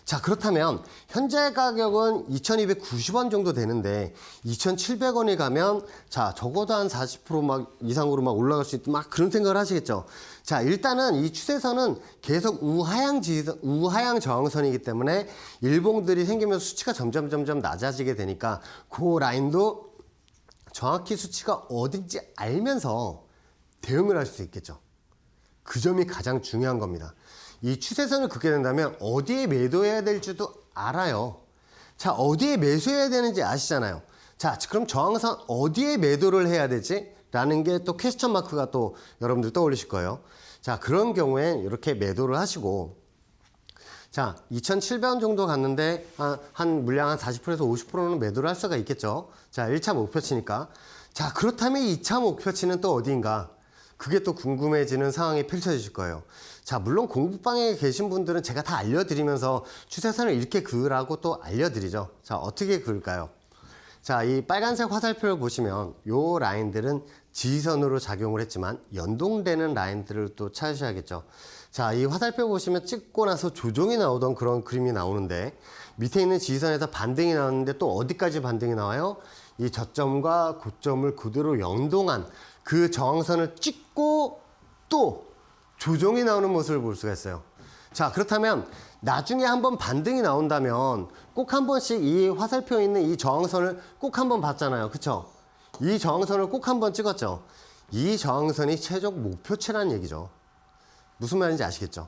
자, 그렇다면 현재 가격은 2,290원 정도 되는데 2,700원이 가면 자, 적어도 한 40% 막 이상으로 막 올라갈 수 있다. 막 그런 생각을 하시겠죠. 자, 일단은 이 추세선은 계속 우하향 저항선이기 때문에 일봉들이 생기면서 수치가 점점 낮아지게 되니까 그 라인도 정확히 수치가 어딘지 알면서 대응을 할 수 있겠죠. 그 점이 가장 중요한 겁니다. 이 추세선을 긋게 된다면 어디에 매도해야 될지도 알아요. 자, 어디에 매수해야 되는지 아시잖아요. 자, 그럼 저항선 어디에 매도를 해야 되지? 라는 게 또 퀘스천 마크가 또 여러분들 떠올리실 거예요. 자, 그런 경우엔 이렇게 매도를 하시고, 자, 2,700원 정도 갔는데 한 물량 한 40%에서 50%는 매도를 할 수가 있겠죠. 자, 1차 목표치니까. 자, 그렇다면 2차 목표치는 또 어디인가? 그게 또 궁금해지는 상황이 펼쳐지실 거예요. 자, 물론 공부방에 계신 분들은 제가 다 알려드리면서 추세선을 이렇게 그으라고 또 알려드리죠. 자, 어떻게 그을까요? 자, 이 빨간색 화살표를 보시면 요 라인들은 지지선으로 작용을 했지만 연동되는 라인들을 또 찾으셔야겠죠. 자, 이 화살표 보시면 찍고 나서 조정이 나오던 그런 그림이 나오는데 밑에 있는 지지선에서 반등이 나오는데 또 어디까지 반등이 나와요? 이 저점과 고점을 그대로 연동한 그 저항선을 찍고 또 조정이 나오는 모습을 볼 수가 있어요. 자, 그렇다면 나중에 한번 반등이 나온다면 꼭 한 번씩 이 화살표에 있는 이 저항선을 꼭 한번 봤잖아요. 그쵸? 이 저항선을 꼭 한번 찍었죠. 이 저항선이 최종 목표치라는 얘기죠. 무슨 말인지 아시겠죠?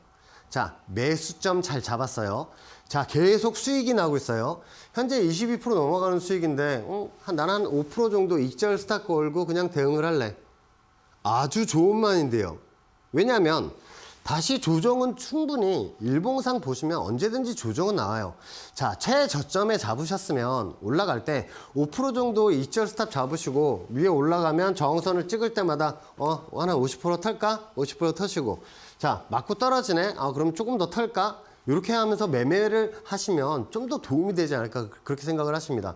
자, 매수점 잘 잡았어요. 자, 계속 수익이 나고 있어요. 현재 22% 넘어가는 수익인데 나는 한 5% 정도 익절 스탑 걸고 그냥 대응을 할래. 아주 좋은 말인데요. 왜냐하면 다시 조정은 충분히 일봉상 보시면 언제든지 조정은 나와요. 자, 최저점에 잡으셨으면 올라갈 때 5% 정도 익절 스탑 잡으시고 위에 올라가면 저항선을 찍을 때마다 하나 50% 털까? 50% 터시고 자, 맞고 떨어지네? 그럼 조금 더 털까? 이렇게 하면서 매매를 하시면 좀 더 도움이 되지 않을까 그렇게 생각을 하십니다.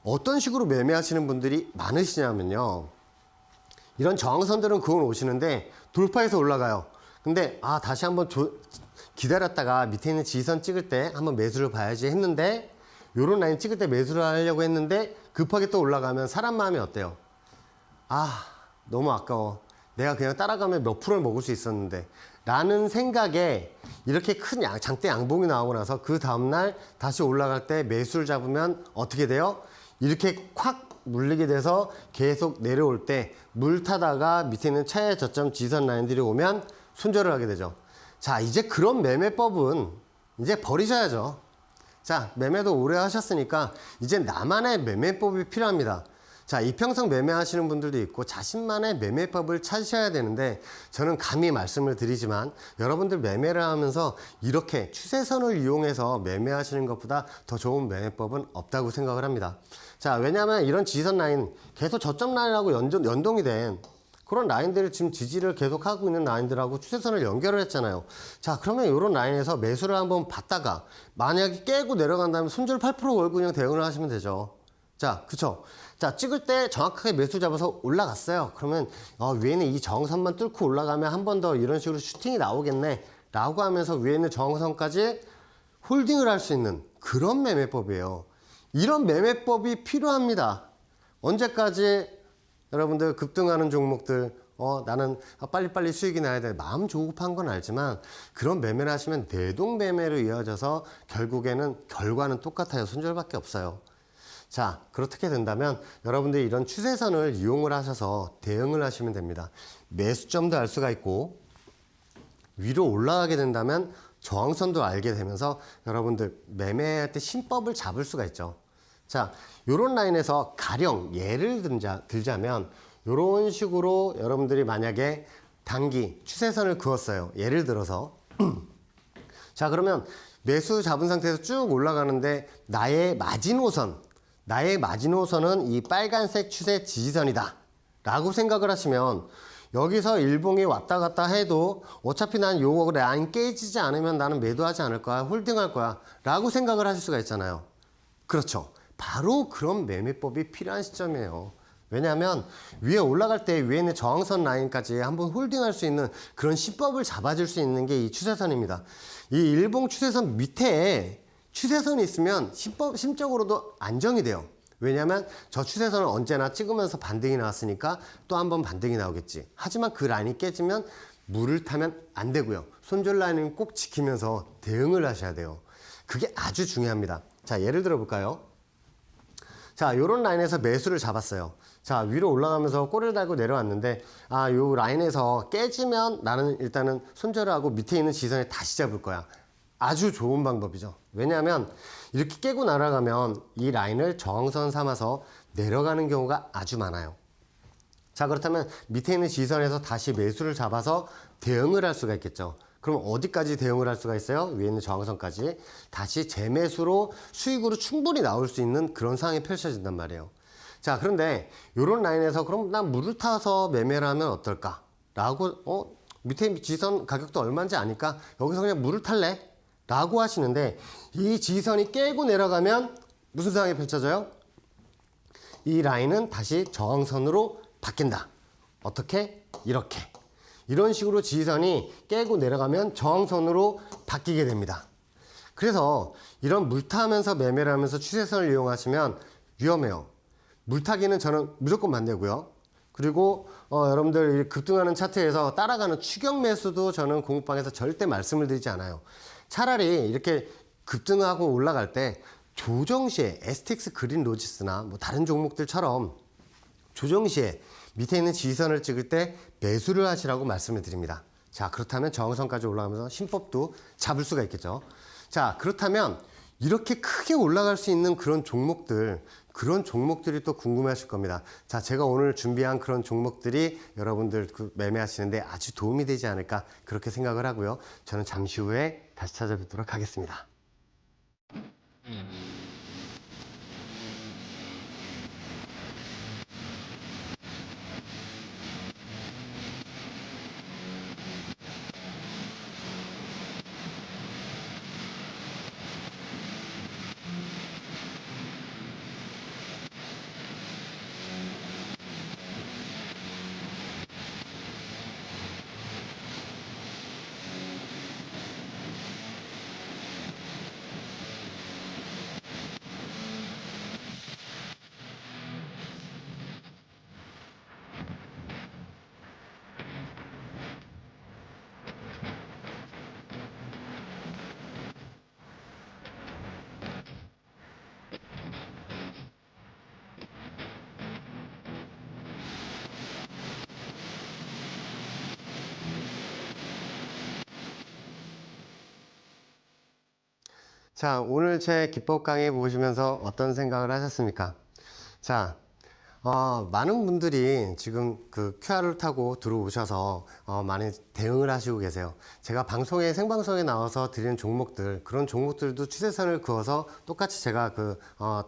어떤 식으로 매매하시는 분들이 많으시냐면요. 이런 저항선들은 그건 오시는데 돌파해서 올라가요. 근데 다시 한번 기다렸다가 밑에 있는 지지선 찍을 때 한번 매수를 봐야지 했는데 요런 라인 찍을 때 매수를 하려고 했는데 급하게 또 올라가면 사람 마음이 어때요? 너무 아까워. 내가 그냥 따라가면 몇 프로를 먹을 수 있었는데 라는 생각에 이렇게 큰 장대 양봉이 나오고 나서 그 다음날 다시 올라갈 때 매수를 잡으면 어떻게 돼요? 이렇게 콱 물리게 돼서 계속 내려올 때 물 타다가 밑에 있는 최저점 지선 라인들이 오면 손절을 하게 되죠. 자, 이제 그런 매매법은 이제 버리셔야죠. 자, 매매도 오래 하셨으니까 이제 나만의 매매법이 필요합니다. 자, 이평선 매매하시는 분들도 있고 자신만의 매매법을 찾으셔야 되는데 저는 감히 말씀을 드리지만 여러분들 매매를 하면서 이렇게 추세선을 이용해서 매매하시는 것보다 더 좋은 매매법은 없다고 생각을 합니다. 자, 왜냐하면 이런 지지선 라인 계속 저점 라인하고 연동이 된 그런 라인들을 지금 지지를 계속 하고 있는 라인들하고 추세선을 연결을 했잖아요. 자, 그러면 이런 라인에서 매수를 한번 받다가 만약에 깨고 내려간다면 손절 8% 걸고 그냥 대응을 하시면 되죠. 자, 그쵸? 자, 찍을 때 정확하게 매수 잡아서 올라갔어요. 그러면 위에는 이 저항선만 뚫고 올라가면 한 번 더 이런 식으로 슈팅이 나오겠네 라고 하면서 위에 있는 저항선까지 홀딩을 할 수 있는 그런 매매법이에요. 이런 매매법이 필요합니다. 언제까지 여러분들 급등하는 종목들 나는 빨리빨리 수익이 나야 돼. 마음 조급한 건 알지만 그런 매매를 하시면 내동매매로 이어져서 결국에는 결과는 똑같아요. 손절밖에 없어요. 자, 그렇게 된다면 여러분들이 이런 추세선을 이용을 하셔서 대응을 하시면 됩니다. 매수점도 알 수가 있고 위로 올라가게 된다면 저항선도 알게 되면서 여러분들 매매할 때 신법을 잡을 수가 있죠. 자, 요런 라인에서 가령 예를 들자면 요런 식으로 여러분들이 만약에 단기 추세선을 그었어요. 예를 들어서 자, 그러면 매수 잡은 상태에서 쭉 올라가는데 나의 마지노선은 이 빨간색 추세 지지선이다 라고 생각을 하시면 여기서 일봉이 왔다 갔다 해도 어차피 난 요거 라인 깨지지 않으면 나는 매도하지 않을 거야, 홀딩할 거야 라고 생각을 하실 수가 있잖아요. 그렇죠. 바로 그런 매매법이 필요한 시점이에요. 왜냐하면 위에 올라갈 때 위에 있는 저항선 라인까지 한번 홀딩할 수 있는 그런 시법을 잡아줄 수 있는 게 이 추세선입니다. 이 일봉 추세선 밑에 추세선이 있으면 심적으로도 안정이 돼요. 왜냐하면 저 추세선은 언제나 찍으면서 반등이 나왔으니까 또 한 번 반등이 나오겠지. 하지만 그 라인이 깨지면 물을 타면 안 되고요. 손절 라인은 꼭 지키면서 대응을 하셔야 돼요. 그게 아주 중요합니다. 자, 예를 들어 볼까요? 자, 요런 라인에서 매수를 잡았어요. 자, 위로 올라가면서 꼬리를 달고 내려왔는데, 요 라인에서 깨지면 나는 일단은 손절을 하고 밑에 있는 지선에 다시 잡을 거야. 아주 좋은 방법이죠. 왜냐하면 이렇게 깨고 날아가면 이 라인을 저항선 삼아서 내려가는 경우가 아주 많아요. 자, 그렇다면 밑에 있는 지선에서 다시 매수를 잡아서 대응을 할 수가 있겠죠. 그럼 어디까지 대응을 할 수가 있어요? 위에 있는 저항선까지 다시 재매수로 수익으로 충분히 나올 수 있는 그런 상황이 펼쳐진단 말이에요. 자, 그런데 이런 라인에서 그럼 난 물을 타서 매매를 하면 어떨까? 라고 밑에 지선 가격도 얼마인지 아니까 여기서 그냥 물을 탈래? 라고 하시는데 이 지선이 깨고 내려가면 무슨 상황이 펼쳐져요? 이 라인은 다시 저항선으로 바뀐다. 어떻게? 이렇게. 이런 식으로 지선이 깨고 내려가면 저항선으로 바뀌게 됩니다. 그래서 이런 물타면서 매매를 하면서 추세선을 이용하시면 위험해요. 물타기는 저는 무조건 반대고요. 그리고 여러분들 급등하는 차트에서 따라가는 추격 매수도 저는 공부방에서 절대 말씀을 드리지 않아요. 차라리 이렇게 급등하고 올라갈 때 조정 시에 STX 그린 로지스나 뭐 다른 종목들처럼 조정 시에 밑에 있는 지선을 찍을 때 매수를 하시라고 말씀을 드립니다. 자, 그렇다면 저항선까지 올라가면서 신법도 잡을 수가 있겠죠. 자, 그렇다면 이렇게 크게 올라갈 수 있는 그런 종목들이 또 궁금해하실 겁니다. 자, 제가 오늘 준비한 그런 종목들이 여러분들 매매하시는데 아주 도움이 되지 않을까 그렇게 생각을 하고요. 저는 잠시 후에 다시 찾아뵙도록 하겠습니다. 자, 오늘 제 기법 강의 보시면서 어떤 생각을 하셨습니까? 자, 많은 분들이 지금 그 QR을 타고 들어오셔서 많이 대응을 하시고 계세요. 제가 생방송에 나와서 드리는 종목들, 그런 종목들도 추세선을 그어서 똑같이 제가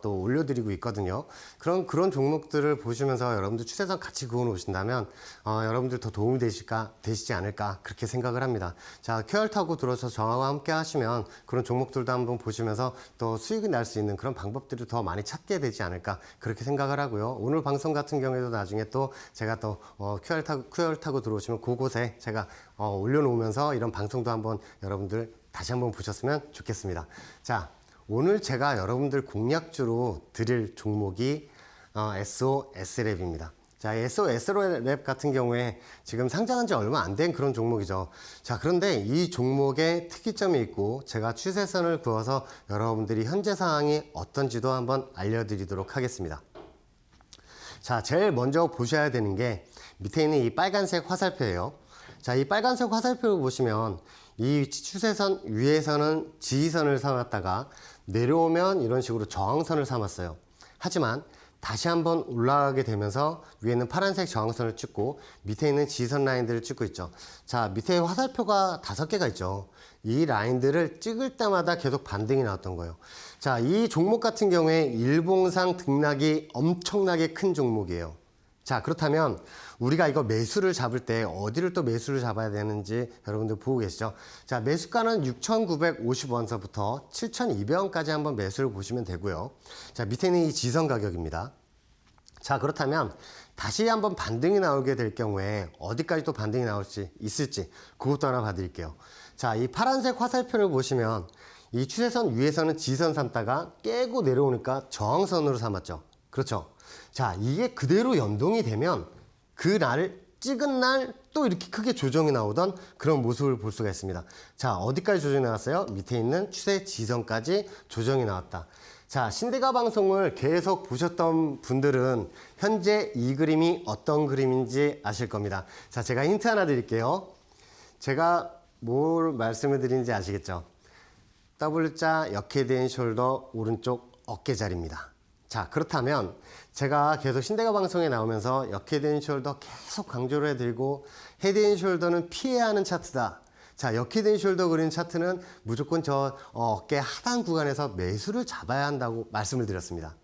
또 올려드리고 있거든요. 그런 종목들을 보시면서 여러분들 추세선 같이 그어 놓으신다면, 여러분들 더 도움이 되시지 않을까, 그렇게 생각을 합니다. 자, QR 타고 들어서 저와 함께 하시면 그런 종목들도 한번 보시면서 또 수익이 날 수 있는 그런 방법들을 더 많이 찾게 되지 않을까, 그렇게 생각을 하고요. 오늘 방송 같은 경우에도 나중에 또 제가 또 QR 타고 들어오시면 그곳에 제가 올려놓으면서 이런 방송도 한번 여러분들 다시 한번 보셨으면 좋겠습니다. 자, 오늘 제가 여러분들 공략주로 드릴 종목이 SOS랩입니다. 자, SOS랩 같은 경우에 지금 상장한 지 얼마 안 된 그런 종목이죠. 자, 그런데 이 종목에 특이점이 있고 제가 추세선을 그어서 여러분들이 현재 상황이 어떤지도 한번 알려드리도록 하겠습니다. 자, 제일 먼저 보셔야 되는 게 밑에 있는 이 빨간색 화살표예요. 자, 이 빨간색 화살표를 보시면 이 추세선 위에서는 지지선을 삼았다가 내려오면 이런 식으로 저항선을 삼았어요. 하지만 다시 한번 올라가게 되면서 위에는 파란색 저항선을 찍고 밑에 있는 지지선 라인들을 찍고 있죠. 자, 밑에 화살표가 5개가 있죠. 이 라인들을 찍을 때마다 계속 반등이 나왔던 거예요. 자, 이 종목 같은 경우에 일봉상 등락이 엄청나게 큰 종목이에요. 자, 그렇다면 우리가 이거 매수를 잡을 때 어디를 또 매수를 잡아야 되는지 여러분들 보고 계시죠? 자, 매수가는 6,950원서부터 7,200원까지 한번 매수를 보시면 되고요. 자, 밑에는 이 지선 가격입니다. 자, 그렇다면 다시 한번 반등이 나오게 될 경우에 어디까지 또 반등이 나올지 있을지 그것도 하나 봐드릴게요. 자, 이 파란색 화살표를 보시면 이 추세선 위에서는 지선 삼다가 깨고 내려오니까 저항선으로 삼았죠. 그렇죠. 자, 이게 그대로 연동이 되면 그 날을 찍은 날 또 이렇게 크게 조정이 나오던 그런 모습을 볼 수가 있습니다. 자, 어디까지 조정이 나왔어요? 밑에 있는 추세 지선까지 조정이 나왔다. 자, 신대가 방송을 계속 보셨던 분들은 현재 이 그림이 어떤 그림인지 아실 겁니다. 자, 제가 힌트 하나 드릴게요. 제가 뭘 말씀을 드리는지 아시겠죠? W자 역헤드 앤 숄더 오른쪽 어깨 자리입니다. 자, 그렇다면 제가 계속 신대가 방송에 나오면서 역헤드 앤 숄더 계속 강조를 해드리고 헤드 앤 숄더는 피해야 하는 차트다. 자, 역헤드 앤 숄더 그린 차트는 무조건 저 어깨 하단 구간에서 매수를 잡아야 한다고 말씀을 드렸습니다.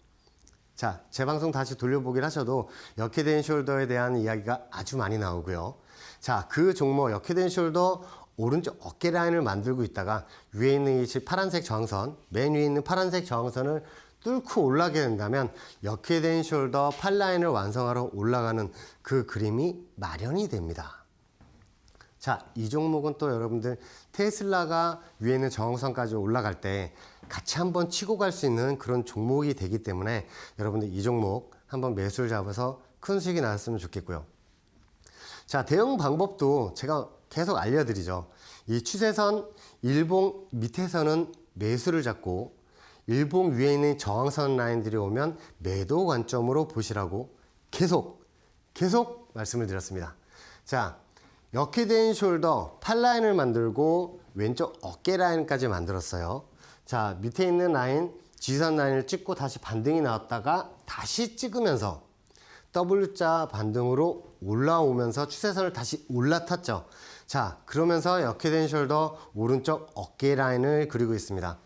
자, 제 방송 다시 돌려보기를 하셔도 역헤드 앤 숄더에 대한 이야기가 아주 많이 나오고요. 자, 그 종목 역헤드 앤 숄더 오른쪽 어깨 라인을 만들고 있다가 위에 있는 이 파란색 저항선, 맨 위에 있는 파란색 저항선을 뚫고 올라가게 된다면 역헤드 앤 숄더 팔 라인을 완성하러 올라가는 그 그림이 마련이 됩니다. 자, 이 종목은 또 여러분들 테슬라가 위에 있는 저항선까지 올라갈 때 같이 한번 치고 갈 수 있는 그런 종목이 되기 때문에 여러분들 이 종목 한번 매수를 잡아서 큰 수익이 나왔으면 좋겠고요. 자, 대응 방법도 제가 계속 알려드리죠. 이 추세선 일봉 밑에서는 매수를 잡고 일봉 위에 있는 저항선 라인들이 오면 매도 관점으로 보시라고 계속 말씀을 드렸습니다. 자, 역헤드 앤 숄더 팔 라인을 만들고 왼쪽 어깨 라인까지 만들었어요. 자, 밑에 있는 라인 지선 라인을 찍고 다시 반등이 나왔다가 다시 찍으면서 W자 반등으로 올라오면서 추세선을 다시 올라탔죠. 자, 그러면서 역헤드 앤 숄더 오른쪽 어깨 라인을 그리고 있습니다.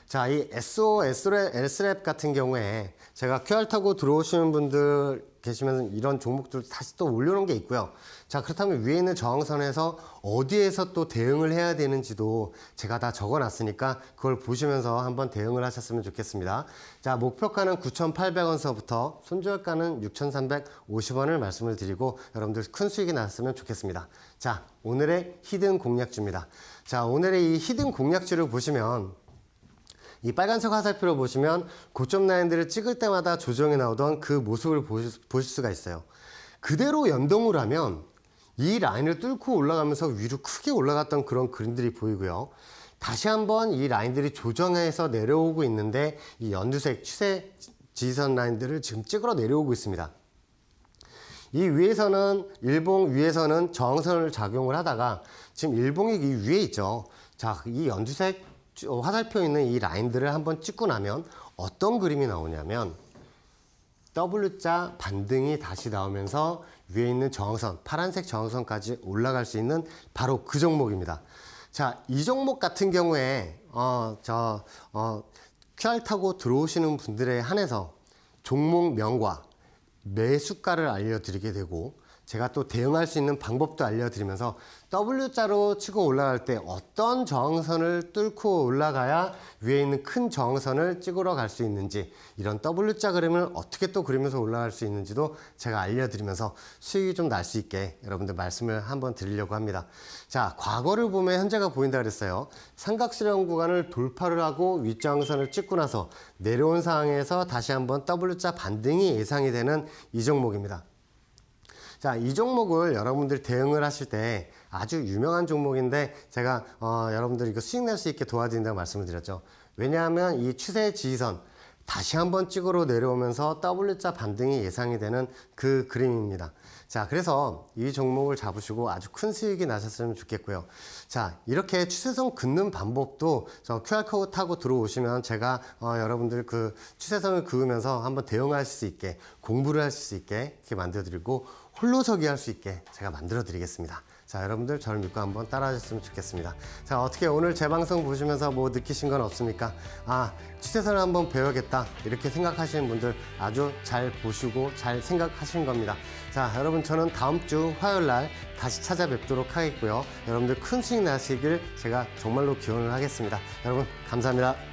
자, 이 SO, S랩 같은 경우에 제가 QR 타고 들어오시는 분들 계시면 이런 종목들 다시 또 올려놓은 게 있고요. 자, 그렇다면 위에 있는 저항선에서 어디에서 또 대응을 해야 되는지도 제가 다 적어놨으니까 그걸 보시면서 한번 대응을 하셨으면 좋겠습니다. 자, 목표가는 9,800원서부터 손절가는 6,350원을 말씀을 드리고 여러분들 큰 수익이 났으면 좋겠습니다. 자, 오늘의 히든 공략주입니다. 자, 오늘의 이 히든 공략주를 보시면 이 빨간색 화살표를 보시면 고점 라인들을 찍을 때마다 조정이 나오던 그 모습을 보실 수가 있어요. 그대로 연동을 하면 이 라인을 뚫고 올라가면서 위로 크게 올라갔던 그런 그림들이 보이고요. 다시 한번 이 라인들이 조정해서 내려오고 있는데 이 연두색 추세 지선 라인들을 지금 찍으러 내려오고 있습니다. 이 위에서는 일봉 위에서는 저항선을 작용을 하다가 지금 일봉이 이 위에 있죠. 자, 이 연두색 화살표 있는 이 라인들을 한번 찍고 나면 어떤 그림이 나오냐면 W자 반등이 다시 나오면서 위에 있는 저항선, 파란색 저항선까지 올라갈 수 있는 바로 그 종목입니다. 자, 이 종목 같은 경우에 QR 타고 들어오시는 분들에 한해서 종목명과 매수가를 알려드리게 되고 제가 또 대응할 수 있는 방법도 알려드리면서 W자로 치고 올라갈 때 어떤 저항선을 뚫고 올라가야 위에 있는 큰 저항선을 찍으러 갈 수 있는지 이런 W자 그림을 어떻게 또 그리면서 올라갈 수 있는지도 제가 알려드리면서 수익이 좀 날 수 있게 여러분들 말씀을 한번 드리려고 합니다. 자, 과거를 보면 현재가 보인다 그랬어요. 삼각수렴 구간을 돌파를 하고 윗저항선을 찍고 나서 내려온 상황에서 다시 한번 W자 반등이 예상이 되는 이 종목입니다. 자, 이 종목을 여러분들 대응을 하실 때 아주 유명한 종목인데 제가 여러분들 이거 수익 낼 수 있게 도와드린다고 말씀을 드렸죠. 왜냐하면 이 추세 지지선 다시 한번 찍으러 내려오면서 W자 반등이 예상이 되는 그 그림입니다. 자, 그래서 이 종목을 잡으시고 아주 큰 수익이 나셨으면 좋겠고요. 자, 이렇게 추세선 긋는 방법도 저 QR코드 타고 들어오시면 제가 여러분들 그 추세선을 그으면서 한번 대응할 수 있게 공부를 할 수 있게 이렇게 만들어드리고 홀로서기 할 수 있게 제가 만들어 드리겠습니다. 자, 여러분들 저를 믿고 한번 따라하셨으면 좋겠습니다. 자, 어떻게 오늘 제 방송 보시면서 뭐 느끼신 건 없습니까? 아, 추세선을 한번 배워야겠다 이렇게 생각하시는 분들 아주 잘 보시고 잘 생각하시는 겁니다. 자, 여러분 저는 다음 주 화요일 날 다시 찾아뵙도록 하겠고요. 여러분들 큰 수익 나시길 제가 정말로 기원을 하겠습니다. 여러분 감사합니다.